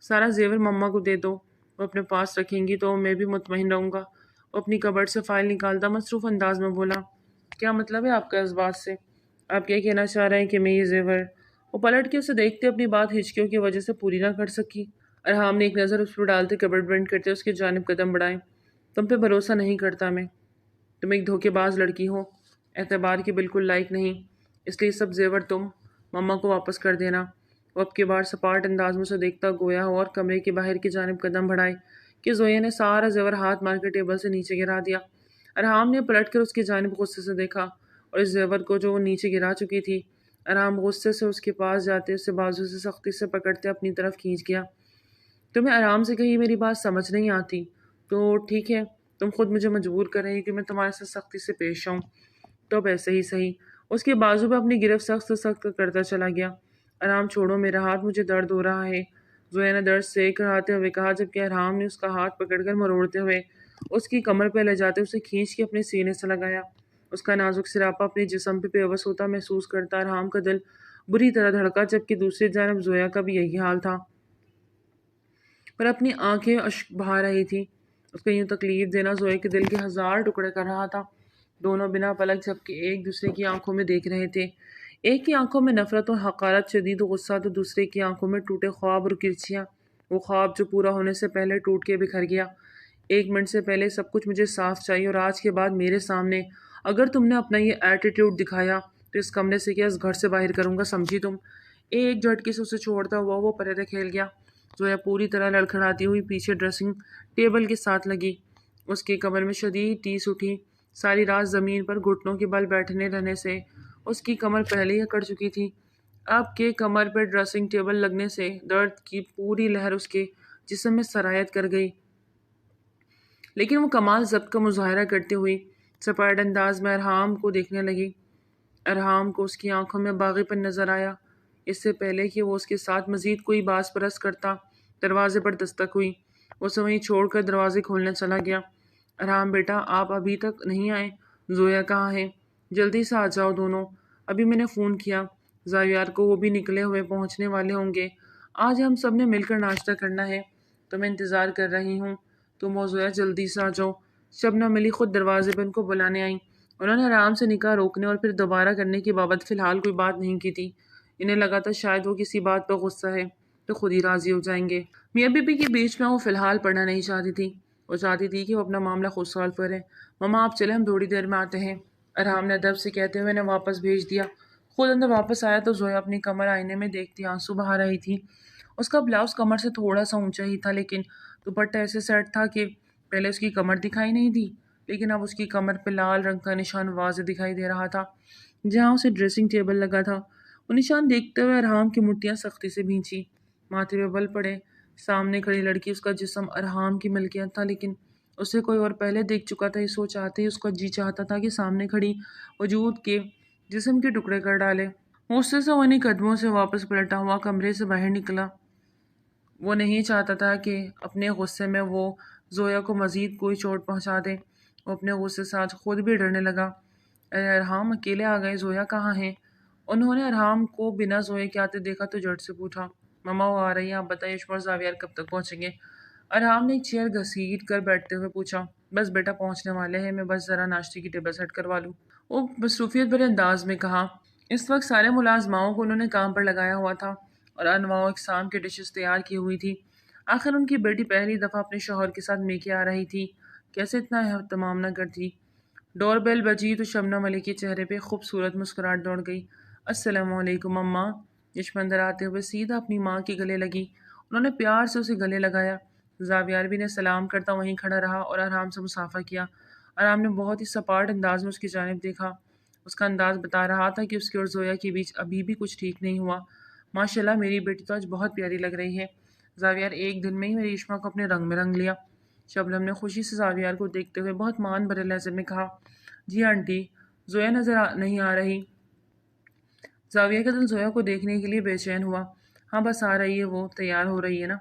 سارا زیور مما کو دے دو، وہ اپنے پاس رکھیں گی تو میں بھی مطمئن رہوں گا۔ وہ اپنی کبرڈ سے فائل نکالتا مصروف انداز میں بولا، کیا مطلب ہے آپ کا اس بات سے؟ آپ کیا کہنا چاہ رہے ہیں کہ میں یہ زیور؟ وہ پلٹ کے اسے دیکھتے اپنی بات ہچکیوں کی وجہ سے پوری نہ کر سکی۔ ارحام نے ایک نظر اس پر ڈالتے کبرڈ بند کرتے اس کی جانب قدم بڑھائے۔ تم پہ بھروسہ نہیں کرتا میں، تم ایک دھوکے باز لڑکی ہو، اعتبار کی بالکل لائق نہیں، اس لیے سب زیور تم مما کو واپس کر دینا۔ وہ اب کی بار سپاٹ انداز میں اسے دیکھتا گویا ہو اور کمرے کے باہر کی جانب قدم بڑھائے کہ زویا نے سارا زیور ہاتھ مار کے ٹیبل سے نیچے گرا دیا۔ ارحام نے پلٹ کر اس کی جانب غصے سے دیکھا اور اس زیور کو جو وہ نیچے گرا چکی تھی۔ ارحام غصے سے اس کے پاس جاتے اسے بازو سے سختی سے پکڑتے اپنی طرف کھینچ گیا۔ تمہیں آرام سے کہیں میری بات سمجھ نہیں آتی تو ٹھیک ہے، تم خود مجھے مجبور کر رہی کہ میں تمہارے ساتھ سختی سے پیش آؤں، تو اب ایسے ہی صحیح۔ اس کے بازو پہ اپنی گرفت سخت سے سخت کرتا چلا گیا۔ ارحام چھوڑو میرا ہاتھ، مجھے درد ہو رہا ہے، زویا نے درد سے کراتے ہوئے کہا، جبکہ ارحام نے اس کا ہاتھ پکڑ کر مروڑتے ہوئے اس کی کمر پہ لے جاتے اسے کھینچ کے اپنے سینے سے لگایا۔ اس کا نازک سراپا اپنے جسم پہ پیوست ہوتا محسوس کرتا ارحام کا دل بری طرح دھڑکا، جبکہ دوسری جانب زویا کا بھی یہی حال تھا، پر اپنی آنکھیں اشک بہا رہی تھی۔ اس کا یوں تکلیف دینا زویا کے دل کے ہزار ٹکڑے کر رہا تھا۔ دونوں بنا پلک جھپکے ایک دوسرے کی آنکھوں میں دیکھ رہے تھے۔ ایک کی آنکھوں میں نفرت اور حقارت، شدید غصہ، تو دوسرے کی آنکھوں میں ٹوٹے خواب اور کرچیاں، وہ خواب جو پورا ہونے سے پہلے ٹوٹ کے بکھر گیا۔ ایک منٹ سے پہلے سب کچھ مجھے صاف چاہیے، اور آج کے بعد میرے سامنے اگر تم نے اپنا یہ ایٹیٹیوڈ دکھایا تو اس کمرے سے کیا اس گھر سے باہر کروں گا، سمجھی تم؟ ایک جھٹکے سے اسے چھوڑتا ہوا وہ پرے کھیل گیا۔ زویا پوری طرح لڑکھڑاتی ہوئی پیچھے ڈریسنگ ٹیبل کے ساتھ لگی۔ اس کی کمر میں شدید ٹیس اٹھی۔ ساری رات زمین پر گھٹنوں کے بل بیٹھنے رہنے سے اس کی کمر پہلے ہی اکڑ چکی تھی۔ اب کے کمر پہ ڈریسنگ ٹیبل لگنے سے درد کی پوری لہر اس کے جسم میں سرایت کر گئی، لیکن وہ کمال ضبط کا مظاہرہ کرتے ہوئی سپاٹ انداز میں ارحام کو دیکھنے لگی۔ ارحام کو اس کی آنکھوں میں باغی پن نظر آیا۔ اس سے پہلے کہ وہ اس کے ساتھ مزید کوئی باز پرست کرتا، دروازے پر دستک ہوئی۔ وہ اسے وہیں چھوڑ کر دروازے کھولنے چلا گیا۔ ارحام بیٹا، آپ ابھی تک نہیں آئے؟ زویا کہاں ہے؟ جلدی سے آ جاؤ دونوں، ابھی میں نے فون کیا زاویار کو، وہ بھی نکلے ہوئے پہنچنے والے ہوں گے۔ آج ہم سب نے مل کر ناشتہ کرنا ہے، تو میں انتظار کر رہی ہوں، تم و زویا جلدی سے آ جاؤ۔ شبنم ملی خود دروازے پہ ان کو بلانے آئیں۔ انہوں نے آرام سے نکاح روکنے اور پھر دوبارہ کرنے کی بابت فی الحال کوئی بات نہیں کی تھی۔ انہیں لگا تھا شاید وہ کسی بات پر غصہ ہے تو خود ہی راضی ہو جائیں گے۔ میاں بی بی کے بیچ میں وہ فی الحال پڑھنا نہیں چاہتی تھی۔ وہ چاہتی تھی کہ وہ اپنا معاملہ خود سالو کریں۔ مما آپ چلیں، ہم تھوڑی دیر میں آتے ہیں، ارحام نے ادب سے کہتے ہوئے انہیں واپس بھیج دیا۔ خود اندر واپس آیا تو زویا اپنی کمر آئینے میں دیکھتی آنسو بہا رہی تھی۔ اس کا بلاؤز کمر سے تھوڑا سا اونچا ہی تھا، لیکن دوپٹہ ایسے سیٹ تھا کہ پہلے اس کی کمر دکھائی نہیں دی، لیکن اب اس کی کمر پہ لال رنگ کا نشان واضح دکھائی دے رہا تھا جہاں اسے ڈریسنگ ٹیبل لگا تھا۔ وہ نشان دیکھتے ہوئے ارحام کی مٹیاں سختی سے بھینچی، ماتھے پہ بل پڑے۔ سامنے کھڑی لڑکی، اس کا جسم ارحام کی ملکیت تھا، لیکن اسے کوئی اور پہلے دیکھ چکا تھا۔ یہ سوچ آتے ہی اس کا جی چاہتا تھا کہ سامنے کھڑی وجود کے جسم کے ٹکڑے کر ڈالے۔ غصے سے وہ انہیں قدموں سے واپس پلٹا ہوا کمرے سے باہر نکلا۔ وہ نہیں چاہتا تھا کہ اپنے غصے میں وہ زویا کو مزید کوئی چوٹ پہنچا دے۔ وہ اپنے غصے سے آج خود بھی ڈرنے لگا۔ اے ارحام، اکیلے آ گئے، زویا کہاں ہیں؟ انہوں نے ارحام کو بنا زویا کے آتے دیکھا تو جھٹ سے پوچھا۔ مما وہ آ رہی ہیں، آپ بتائیے یشما اور زاویار کب تک پہنچیں گے؟ ارحام نے ایک چیئر گھسیٹ کر بیٹھتے ہوئے پوچھا۔ بس بیٹا پہنچنے والے ہیں، میں بس ذرا ناشتے کی ٹیبل سیٹ کروا لوں، وہ مصروفیت بھرے انداز میں کہا۔ اس وقت سارے ملازماؤں کو انہوں نے کام پر لگایا ہوا تھا اور انواع و اقسام کی ڈشز تیار کی ہوئی تھی۔ آخر ان کی بیٹی پہلی دفعہ اپنے شوہر کے ساتھ میکے آ رہی تھی، کیسے اتنا اہتمام نہ کرتی۔ ڈور بیل بجی تو شبنم علی کے چہرے پہ خوبصورت مسکراہٹ دوڑ گئی۔ السلام علیکم اماں۔ یشما اندر آتے ہوئے سیدھا اپنی ماں کے گلے لگی۔ انہوں نے پیار سے اسے گلے لگایا۔ زاویار بھی نے سلام کرتا وہیں کھڑا رہا اور آرام سے مسافہ کیا۔ آرام نے بہت ہی سپاٹ انداز میں اس کی جانب دیکھا۔ اس کا انداز بتا رہا تھا کہ اس کے اور زویا کے بیچ ابھی بھی کچھ ٹھیک نہیں ہوا۔ ماشاءاللہ میری بیٹی تو آج بہت پیاری لگ رہی ہے۔ زاویار ایک دن میں ہی میری یشما کو اپنے رنگ میں رنگ لیا۔ شبنم نے خوشی سے زاویار کو دیکھتے ہوئے بہت مان بھرے لہجے میں کہا، جی آنٹی، زویا نظر نہیں آ رہی؟ زاویہ کا دل زویا کو دیکھنے کے لیے بے چین ہوا۔ ہاں بس آ رہی ہے، وہ تیار ہو رہی ہے نا،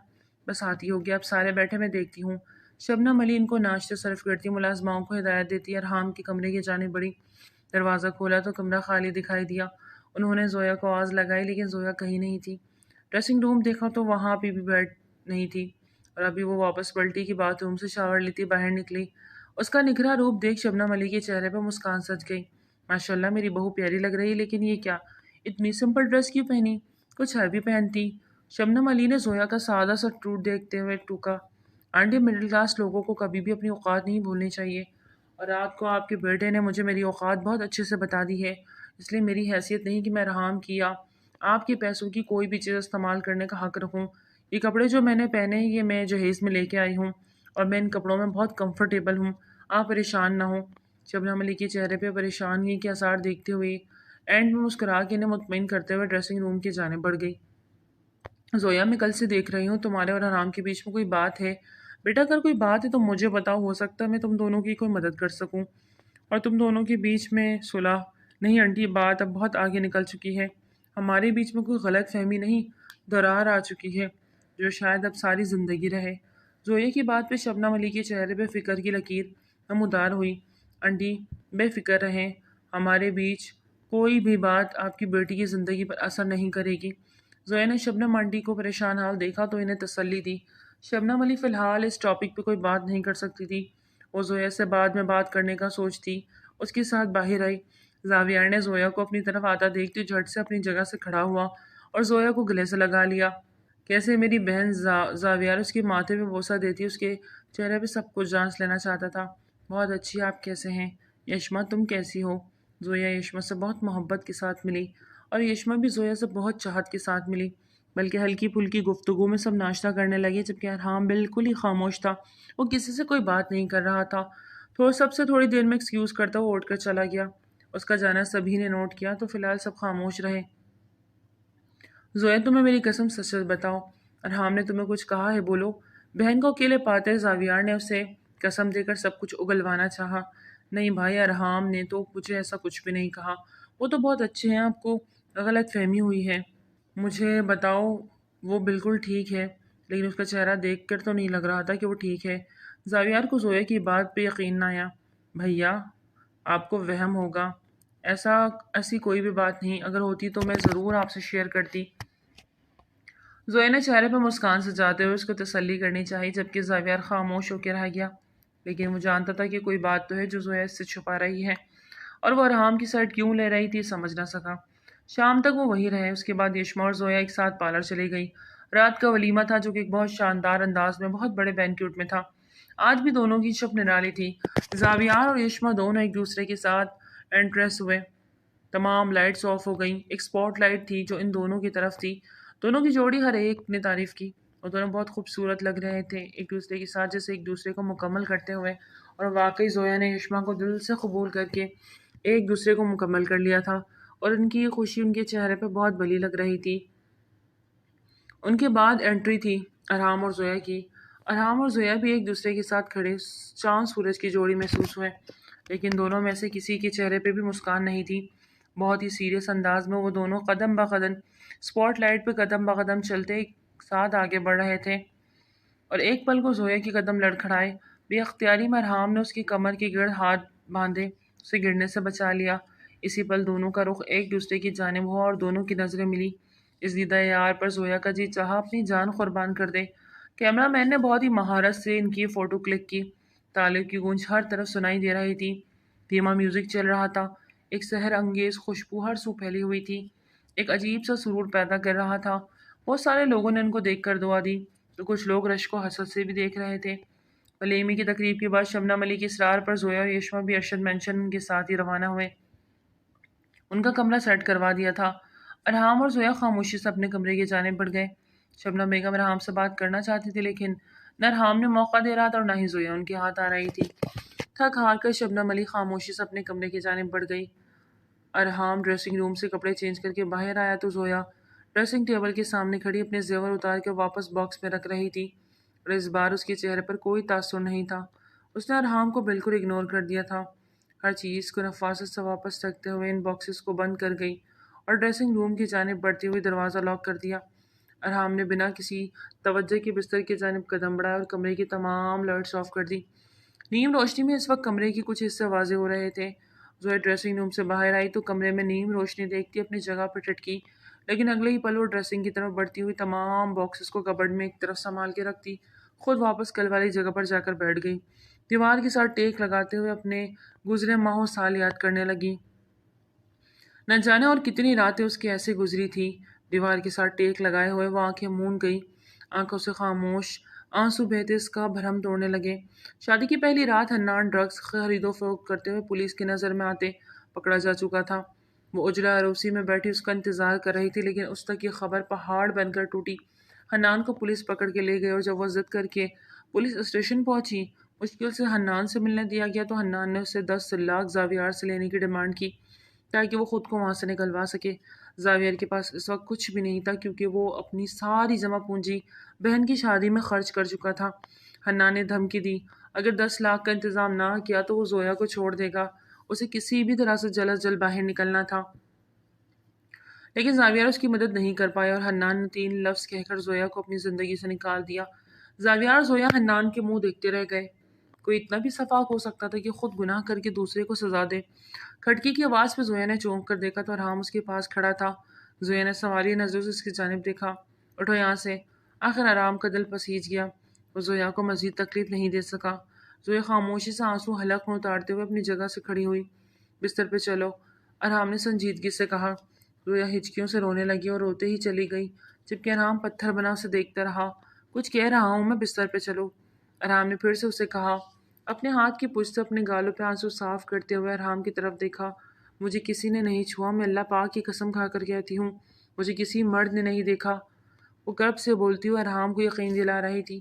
بس آتی ہوگی، اب سارے بیٹھے میں دیکھتی ہوں۔ شبنم علی ان کو ناشتے صرف کرتی، ملازماؤں کو ہدایت دیتی۔ ارحام کے کمرے کی جانب بڑھی۔ دروازہ کھولا تو کمرہ خالی دکھائی دیا۔ انہوں نے زویا کو آواز لگائی، لیکن زویا کہیں نہیں تھی۔ ڈریسنگ روم دیکھا تو وہاں بھی بیڈ نہیں تھی، اور ابھی وہ واپس پلٹی کی باتھ روم سے شاور لیتی باہر نکلی۔ اس کا نکھرا روپ دیکھ شبنم علی کے چہرے پہ مسکان سج گئی۔ ماشاءاللہ میری بہو پیاری لگ رہی ہے، لیکن یہ کیا، اتنی سمپل ڈریس کیوں پہنی؟ کچھ ہے بھی پہنتی۔ شبنم علی نے زویا کا سادہ سا ٹوٹ دیکھتے ہوئے ٹوکا۔ آنٹی، مڈل کلاس لوگوں کو کبھی بھی اپنی اوقات نہیں بھولنی چاہیے، اور رات کو آپ کے بیٹے نے مجھے میری اوقات بہت اچھے سے بتا دی ہے، اس لیے میری حیثیت نہیں کہ میں ارحام کی یا آپ کے پیسوں کی کوئی بھی چیز استعمال کرنے کا حق رکھوں۔ یہ کپڑے جو میں نے پہنے ہیں یہ میں جہیز میں لے کے آئی ہوں، اور میں ان کپڑوں میں بہت کمفرٹیبل ہوں، آپ پریشان نہ ہوں۔ شبنم علی کے چہرے پہ پریشانی کے آثار دیکھتے ہوئے اینڈ میں مسکرا کے انہیں مطمئن کرتے ہوئے ڈریسنگ روم کی جانب بڑھ گئی۔ زویا، میں کل سے دیکھ رہی ہوں تمہارے اور ارحام کے بیچ میں کوئی بات ہے۔ بیٹا اگر کوئی بات ہے تو مجھے بتاؤ، ہو سکتا ہے میں تم دونوں کی کوئی مدد کر سکوں اور تم دونوں کے بیچ میں صلح۔ نہیں آنٹی، یہ بات اب بہت آگے نکل چکی ہے، ہمارے بیچ میں کوئی غلط فہمی نہیں، درار آ چکی ہے جو شاید اب ساری زندگی رہے۔ زویا کی بات پہ شبنم علی کے چہرے پہ فکر کی لکیر نمودار ہوئی۔ آنٹی بے فکر رہیں، ہمارے بیچ کوئی بھی بات آپ کی بیٹی کی زندگی پر اثر نہیں کرے گی۔ زویا نے شبنم آنٹی کو پریشان حال دیکھا تو انہیں تسلی دی۔ شبنم علی فی الحال اس ٹاپک پہ کوئی بات نہیں کر سکتی تھی۔ وہ زویا سے بعد میں بات کرنے کا سوچتی اس کے ساتھ باہر آئی۔ زاویار نے زویا کو اپنی طرف آتا دیکھتے جھٹ سے اپنی جگہ سے کھڑا ہوا اور زویا کو گلے سے لگا لیا۔ کیسے میری بہن؟ زاویار اس کے ماتھے پہ بوسہ دیتی اس کے چہرے پہ سب کچھ جانچ لینا چاہتا تھا۔ بہت اچھی، آپ کیسے ہیں؟ یشما تم کیسی ہو؟ زویا یشما سے بہت محبت کے ساتھ ملی، اور یشما بھی زویا سے بہت چاہت کے ساتھ ملی۔ بلکہ ہلکی پھلکی گفتگو میں سب ناشتہ کرنے لگے، جبکہ ارحام بالکل ہی خاموش تھا، وہ کسی سے کوئی بات نہیں کر رہا تھا۔ سب سے تھوڑی دیر میں ایکسکیوز کرتا وہ اٹھ کر چلا گیا۔ اس کا جانا سبھی نے نوٹ کیا تو فی الحال سب خاموش رہے۔ زویا، تمہیں میری قسم سچ سچ بتاؤ، ارحام نے تمہیں کچھ کہا ہے؟ بولو۔ بہن کو اکیلے پاتے زاویار نے اسے قسم دے کر سب کچھ اگلوانا چاہا۔ نہیں بھائی، ارحام نے تو مجھے ایسا کچھ بھی نہیں کہا، وہ تو بہت اچھے ہیں، آپ کو غلط فہمی ہوئی ہے۔ مجھے بتاؤ، وہ بالکل ٹھیک ہے، لیکن اس کا چہرہ دیکھ کر تو نہیں لگ رہا تھا کہ وہ ٹھیک ہے۔ زاویار کو زویا کی بات پہ یقین نہ آیا۔ بھیا، آپ کو وہم ہوگا، ایسی کوئی بھی بات نہیں، اگر ہوتی تو میں ضرور آپ سے شیئر کرتی۔ زویا نے چہرے پہ مسکان سجاتے ہوئے اس کو تسلی کرنی چاہی، جبکہ زاویار خاموش ہو کے رہ گیا، لیکن وہ جانتا تھا کہ کوئی بات تو ہے جو زویا اس سے چھپا رہی ہے۔ اور وہ ارحام کی سائڈ کیوں لے رہی تھی سمجھ نہ سکا۔ شام تک وہ وہی رہے۔ اس کے بعد یشما اور زویا ایک ساتھ پارلر چلی گئی۔ رات کا ولیمہ تھا جو کہ ایک بہت شاندار انداز میں بہت بڑے بینکیوٹ میں تھا۔ آج بھی دونوں کی شب نرالی تھی۔ زاویار اور یشما دونوں ایک دوسرے کے ساتھ انٹریس ہوئے۔ تمام لائٹس آف ہو گئیں۔ ایک سپاٹ لائٹ تھی جو ان دونوں کی طرف تھی۔ دونوں کی جوڑی ہر ایک نے تعریف کی۔ وہ دونوں بہت خوبصورت لگ رہے تھے ایک دوسرے کے ساتھ، جیسے ایک دوسرے کو مکمل کرتے ہوئے۔ اور واقعی زویا نے یشما کو دل سے قبول کر کے ایک دوسرے کو مکمل کر لیا تھا، اور ان کی یہ خوشی ان کے چہرے پہ بہت بلی لگ رہی تھی۔ ان کے بعد انٹری تھی ارحام اور زویا کی۔ ارحام اور زویا بھی ایک دوسرے کے ساتھ کھڑے چاند سورج کی جوڑی محسوس ہوئے، لیکن دونوں میں سے کسی کے چہرے پہ بھی مسکان نہیں تھی۔ بہت ہی سیریس انداز میں وہ دونوں قدم بقدم سپاٹ لائٹ پہ قدم بقدم چلتے ایک ساتھ آگے بڑھ رہے تھے، اور ایک پل کو زویا کے قدم لڑکھڑائے۔ بے اختیاری میں ارحام نے اس کی کمر کے گرد ہاتھ باندھے اسے گرنے سے بچا لیا۔ اسی پل دونوں کا رخ ایک دوسرے کی جانب ہوا اور دونوں کی نظریں ملی۔ اس دیدہ یار پر زویا کا جی چاہا اپنی جان قربان کر دے۔ کیمرہ مین نے بہت ہی مہارت سے ان کی فوٹو کلک کی۔ تالیوں کی گونج ہر طرف سنائی دے رہی تھی۔ دھیما میوزک چل رہا تھا۔ ایک سحر انگیز خوشبو ہر سو پھیلی ہوئی تھی۔ ایک عجیب سا سرور پیدا کر رہا تھا۔ بہت سارے لوگوں نے ان کو دیکھ کر دعا دی، تو کچھ لوگ رشک و حسد سے بھی دیکھ رہے تھے۔ ولیمے کی تقریب کے بعد شبنم علی کی اصرار پر زویا اور یشما بھی ارشد مینشن کے ساتھ ہی روانہ ہوئے۔ ان کا کمرہ سیٹ کروا دیا تھا۔ ارحام اور زویا خاموشی سے اپنے کمرے کی جانب بڑھ گئے۔ شبنم بیگم ارحام سے بات کرنا چاہتی تھی، لیکن نہ ارحام نے موقع دے رہا تھا اور نہ ہی زویا ان کے ہاتھ آ رہی تھی۔ تھک ہار کر شبنم علی خاموشی سے اپنے کمرے کی جانب بڑھ گئی۔ ارحام ڈریسنگ روم سے کپڑے چینج کر کے باہر آیا تو زویا ڈریسنگ ٹیبل کے سامنے کھڑی اپنے زیور اتار کے واپس باکس میں رکھ رہی تھی، اور اس بار اس کے چہرے پر کوئی تاثر نہیں تھا۔ اس نے ارحام کو بالکل اگنور کر دیا تھا۔ ہر چیز کو نفاست سے واپس رکھتے ہوئے ان باکسز کو بند کر گئی اور ڈریسنگ روم کی جانب بڑھتی ہوئی دروازہ لاک کر دیا۔ ارحام نے بنا کسی توجہ کے بستر کی جانب قدم بڑھایا اور کمرے کی تمام لائٹس آف کر دی۔ نیم روشنی میں اس وقت کمرے کے کچھ حصے واضح ہو رہے تھے۔ زویا ڈریسنگ روم سے باہر آئی تو کمرے میں نیم روشنی دیکھتی اپنی جگہ پر ٹٹکی، لیکن اگلے ہی پل وہ ڈریسنگ کی طرف بڑھتی ہوئی تمام باکسز کو کبرڈ میں ایک طرف سنبھال کے رکھتی خود واپس کل والی جگہ پر جا کر بیٹھ گئی۔ دیوار کے ساتھ ٹیک لگاتے ہوئے اپنے گزرے ماہ سال یاد کرنے لگی۔ نہ جانے اور کتنی راتیں اس کی ایسے گزری تھی۔ دیوار کے ساتھ ٹیک لگائے ہوئے وہ آنکھیں مون گئی۔ آنکھوں سے خاموش آنسو بہتے اس کا بھرم توڑنے لگے۔ شادی کی پہلی رات حنان ڈرگز خرید و فروخت کرتے ہوئے پولیس کی نظر میں آتے پکڑا جا چکا تھا۔ وہ اجلا عروسی میں بیٹھی اس کا انتظار کر رہی تھی، لیکن اس تک یہ خبر پہاڑ بن کر ٹوٹی۔ حنان کو پولیس پکڑ کے لے گئی، اور جب وہ ضد کر کے پولیس اسٹیشن پہنچی، مشکل سے حنان سے ملنے دیا گیا تو حنان نے اسے 10 لاکھ زاویار سے لینے کی ڈیمانڈ کی تاکہ وہ خود کو وہاں سے نکلوا سکے۔ زاویار کے پاس اس وقت کچھ بھی نہیں تھا، کیونکہ وہ اپنی ساری جمع پونجی بہن کی شادی میں خرچ کر چکا تھا۔ حنان نے دھمکی دی اگر 10 لاکھ کا انتظام نہ کیا تو وہ زویا کو چھوڑ دے گا۔ اسے کسی بھی طرح سے جلد از جلد باہر نکلنا تھا، لیکن زاویار اس کی مدد نہیں کر پایا، اور حنان نے 3 لفظ کہہ کر زویا کو اپنی زندگی سے نکال دیا۔ زاویار زویا حنان کے منہ دیکھتے رہ گئے۔ کوئی اتنا بھی سفاک ہو سکتا تھا کہ خود گناہ کر کے دوسرے کو سزا دے؟ کھڑکی کی آواز پہ زویا نے چونک کر دیکھا تو ارحام اس کے پاس کھڑا تھا۔ زویا نے سوالیہ نظروں سے اس کی جانب دیکھا۔ اٹھو یہاں سے۔ آخر ارحام کا دل پسیج گیا۔ وہ زویا کو مزید تکلیف نہیں دے سکا۔ زویا خاموشی سے آنسو حلق میں اتارتے ہوئے اپنی جگہ سے کھڑی ہوئی۔ بستر پہ چلو، ارحام نے سنجیدگی سے کہا۔ زویا ہچکیوں سے رونے لگی اور روتے ہی چلی گئی، جبکہ ارحام پتھر بنا اسے دیکھتا رہا۔ کچھ کہہ رہا ہوں میں، بستر پہ چلو، ارحام نے پھر سے اسے کہا۔ اپنے ہاتھ کی پشت سے اپنے گالوں پہ آنسو صاف کرتے ہوئے ارحام کی طرف دیکھا۔ مجھے کسی نے نہیں چھوا، میں اللہ پاک کی قسم کھا کر کہتی ہوں، مجھے کسی مرد نے نہیں دیکھا۔ وہ گرب سے بولتی ہوئی ارحام کو یقین دلا رہی تھی۔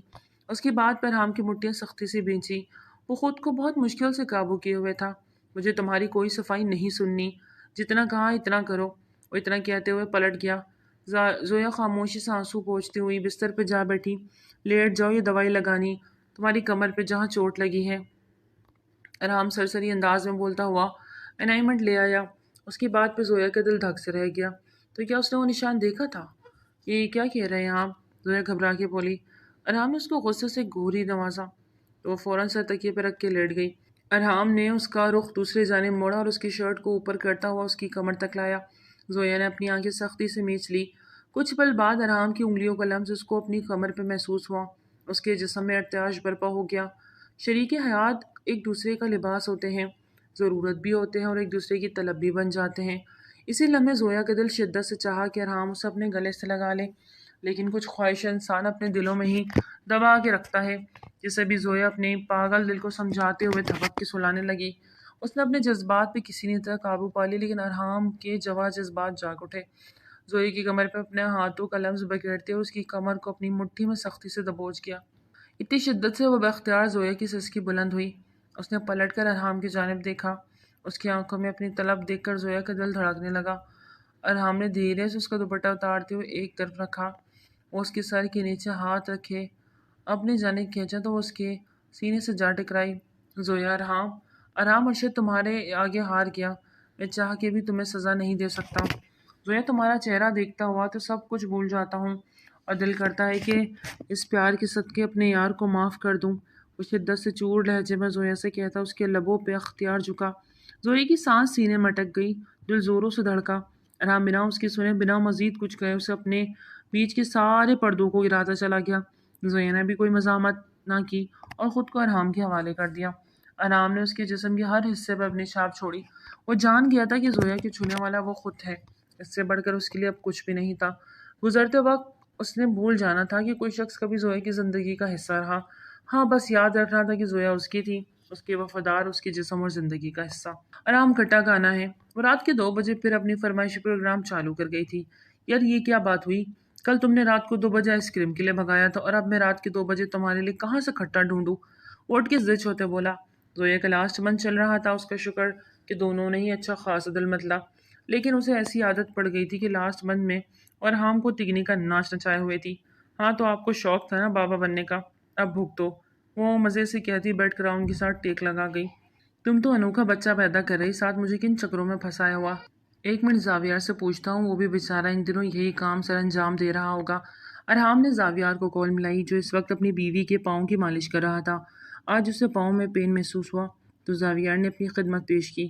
اس کی بات پر ارحام کی مٹیاں سختی سے بھینچی۔ وہ خود کو بہت مشکل سے قابو کیے ہوئے تھا۔ مجھے تمہاری کوئی صفائی نہیں سننی، جتنا کہا اتنا کرو۔ وہ اتنا کہتے ہوئے پلٹ گیا۔ زویا خاموشی سے آنسو پوچھتی ہوئی بستر پہ جا بیٹھی۔ لیٹ جاؤ، یہ دوائی لگانی تمہاری کمر پہ جہاں چوٹ لگی ہے، ارحام سرسری انداز میں بولتا ہوا انائمنٹ لے آیا۔ اس کی بات پہ زویا کا دل دھک سے رہ گیا۔ تو کیا اس نے وہ نشان دیکھا تھا؟ یہ کیا کہہ رہے ہیں آپ؟ زویا گھبرا کے بولی۔ ارحام نے اس کو غصے سے گھوری نوازا تو وہ فوراً سر تکیے پہ رکھ کے لیٹ گئی۔ ارحام نے اس کا رخ دوسری جانب موڑا اور اس کی شرٹ کو اوپر کرتا ہوا اس کی کمر تک لایا۔ زویا نے اپنی آنکھیں سختی سے میچ لی۔ کچھ پل بعد ارحام کی انگلیوں کا لمس اس کو اپنی کمر پہ محسوس ہوا۔ اس کے جسم میں ارتعاش برپا ہو گیا۔ شریک حیات ایک دوسرے کا لباس ہوتے ہیں۔ ضرورت بھی ہوتے ہیں اور ایک دوسرے کی طلب بھی بن جاتے ہیں۔ اسی لمحے زویا کا دل شدت سے چاہا کہ ارحام اسے اپنے گلے سے لگا لے، لیکن کچھ خواہش انسان اپنے دلوں میں ہی دبا کے رکھتا ہے۔ جسے بھی زویا اپنے پاگل دل کو سمجھاتے ہوئے دھبک کے سلانے لگی، اس نے اپنے جذبات پہ کسی نے طرح قابو پا لی، لیکن ارحام کے جواں جذبات جاگ اٹھے۔ زویا کی کمر پہ اپنے ہاتھوں کا لمس بکھیرتے ہوئے اس کی کمر کو اپنی مٹھی میں سختی سے دبوچ گیا۔ اتنی شدت سے وہ باختیار زویا کی سسکی بلند ہوئی۔ اس نے پلٹ کر ارحام کی جانب دیکھا۔ اس کی آنکھوں میں اپنی طلب دیکھ کر زویا کا دل دھڑکنے لگا۔ ارحام نے دھیرے سے اس کا دوپٹہ اتارتے ہوئے ایک طرف رکھا۔ وہ اس کے سر کے نیچے ہاتھ رکھے اپنی جانب کھینچا تو وہ اس کے سینے سے جا ٹکرائی۔ زویا ارحام ارشد تمہارے آگے ہار گیا، میں چاہ کے بھی تمہیں سزا نہیں دے سکتا۔ زویا تمہارا چہرہ دیکھتا ہوا تو سب کچھ بھول جاتا ہوں اور دل کرتا ہے کہ اس پیار کے صدقے اپنے یار کو معاف کر دوں۔ وہ شدت سے چور لہجے میں زویا سے کہتا اس کے لبوں پہ اختیار جھکا۔ زویا کی سانس سینے میں اٹک گئی، دل زوروں سے دھڑکا۔ ارحام بنا اس کی سنے، بنا مزید کچھ کہے اسے اپنے بیچ کے سارے پردوں کو گراتا چلا گیا۔ زویا نے بھی کوئی مزاحمت نہ کی اور خود کو ارحام کے حوالے کر دیا۔ ارحام نے اس کے جسم کے ہر حصے پر اپنی چھاپ چھوڑی۔ وہ جان گیا تھا کہ زویا کے چھونے والا وہ خود ہے، اس سے بڑھ کر اس کے لیے اب کچھ بھی نہیں تھا۔ گزرتے وقت اس نے بھول جانا تھا کہ کوئی شخص کبھی زویا کی زندگی کا حصہ رہا۔ ہاں، بس یاد رکھنا تھا کہ زویا اس کی تھی، اس کے وفادار، اس کے جسم اور زندگی کا حصہ۔ ارحام کھٹا کھانا ہے۔ وہ رات کے 2 بجے پھر اپنی فرمائشی پروگرام چالو کر گئی تھی۔ یار یہ کیا بات ہوئی؟ کل تم نے رات کو 2 بجے آئس کریم کے لیے بھگایا تھا اور اب میں رات کے 2 بجے تمہارے لیے کہاں سے کھٹا ڈھونڈوں؟ وہ اٹھ کے زچ ہوتے بولا۔ زویا کا لاسٹ منتھ چل رہا تھا، اس کا شکر کہ دونوں نے ہی اچھا خاصا دل متلا، لیکن اسے ایسی عادت پڑ گئی تھی کہ لاسٹ منتھ میں ارحام کو تگنی کا ناچ نچائے ہوئے تھی۔ ہاں تو آپ کو شوق تھا نا بابا بننے کا، اب بھگتو، وہ مزے سے کہتی بیٹھ کر ان کے ساتھ ٹیک لگا گئی۔ تم تو انوکھا بچہ پیدا کر رہی، ساتھ مجھے کن چکروں میں پھنسایا ہوا؟ ایک منٹ زاویار سے پوچھتا ہوں، وہ بھی بیچارہ ان دنوں یہی کام سر انجام دے رہا ہوگا۔ ارحام نے زاویار کو کال ملائی جو اس وقت اپنی بیوی کے پاؤں کی مالش کر رہا تھا۔ آج اسے پاؤں میں پین محسوس ہوا تو زاویار نے اپنی خدمت پیش کی۔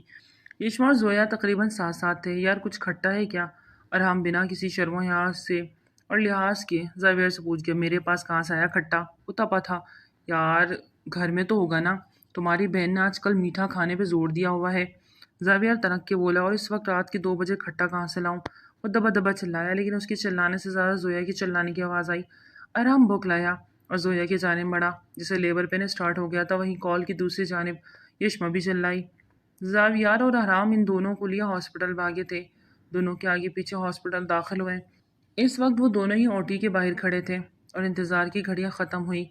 یشما اور زویا تقریباً ساتھ ساتھ تھے۔ یار کچھ کھٹا ہے کیا؟ ارحام بنا کسی شرم و حیاء سے اور لحاظ کے زاویار سے پوچھ گیا۔ میرے پاس کہاں سے آیا کھٹا؟ وہ تپا تھا۔ یار گھر میں تو ہوگا نا، تمہاری بہن نے آج کل میٹھا کھانے پہ زور دیا ہوا ہے۔ زاویار تنک کے بولا، اور اس وقت رات کے 2 بجے کھٹا کہاں سے لاؤں؟ وہ دبا دبا چلایا، لیکن اس کے چلانے سے زیادہ زویا کی چلانے کی آواز آئی۔ ارحام بھوکلایا اور زویا کی جانب بڑھا، جسے لیبر پین اسٹارٹ ہو گیا تھا۔ وہیں کال کی دوسری جانب یشما بھی چلائی۔ زاویار اور ارحام ان دونوں کو لیے ہاسپٹل بھاگے تھے۔ دونوں کے آگے پیچھے ہاسپٹل داخل ہوئے۔ اس وقت وہ دونوں ہی اوٹی کے باہر کھڑے تھے اور انتظار کی گھڑیاں ختم ہوئی۔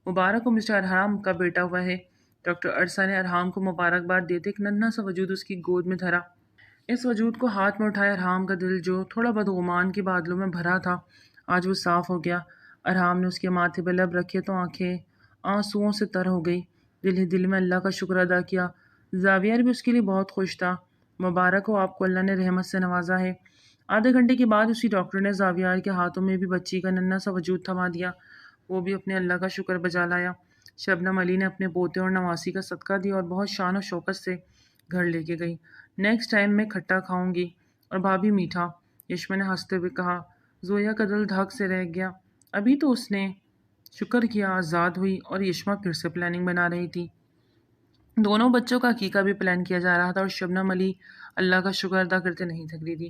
مبارک ہو مسٹر ارحام کا بیٹا ہوا ہے۔ ڈاکٹر عرصہ نے ارحام کو مبارکباد دیتے ایک ننھا سا وجود اس کی گود میں دھرا۔ اس وجود کو ہاتھ میں اٹھائے ارحام کا دل جو تھوڑا بدگمان کے بادلوں میں بھرا تھا، آج وہ صاف ہو گیا۔ ارحام نے اس کے ماتھے پہ لب رکھے تو آنکھیں آنسوؤں سے تر ہو گئی۔ دل ہی دل میں اللہ کا شکر ادا کیا۔ زاویار بھی اس کے لیے بہت خوش تھا۔ مبارک ہو، آپ کو اللہ نے رحمت سے نوازا ہے۔ آدھے گھنٹے کے بعد اسی ڈاکٹر نے زاویار کے ہاتھوں میں بھی بچی کا ننھا سا وجود تھما دیا۔ وہ بھی اپنے اللہ کا شکر بجا لایا۔ شبنم علی نے اپنے پوتے اور نواسی کا صدقہ دیا اور بہت شان و شوکت سے گھر لے کے گئی۔ نیکسٹ ٹائم میں کھٹا کھاؤں گی اور بھابھی میٹھا، یشما نے ہنستے ہوئے کہا۔ زویا کا دل دھک سے رہ گیا۔ ابھی تو اس نے شکر کیا آزاد ہوئی اور یشما پھر سے پلاننگ بنا رہی تھی۔ دونوں بچوں کا عقیقہ بھی پلان کیا جا رہا تھا اور شبنم علی اللہ کا شکر ادا کرتے نہیں تھک رہی تھی۔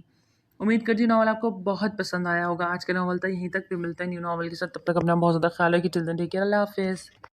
امید کرتی ہوں ناول آپ کو بہت پسند آیا ہوگا۔ آج کا ناول تھا یہیں تک، پھر ملتا ہے نیو ناول کے ساتھ، تب تک اپنا بہت زیادہ خیال رکھیے۔ ٹل دین ٹیک کیئر، اللہ حافظ۔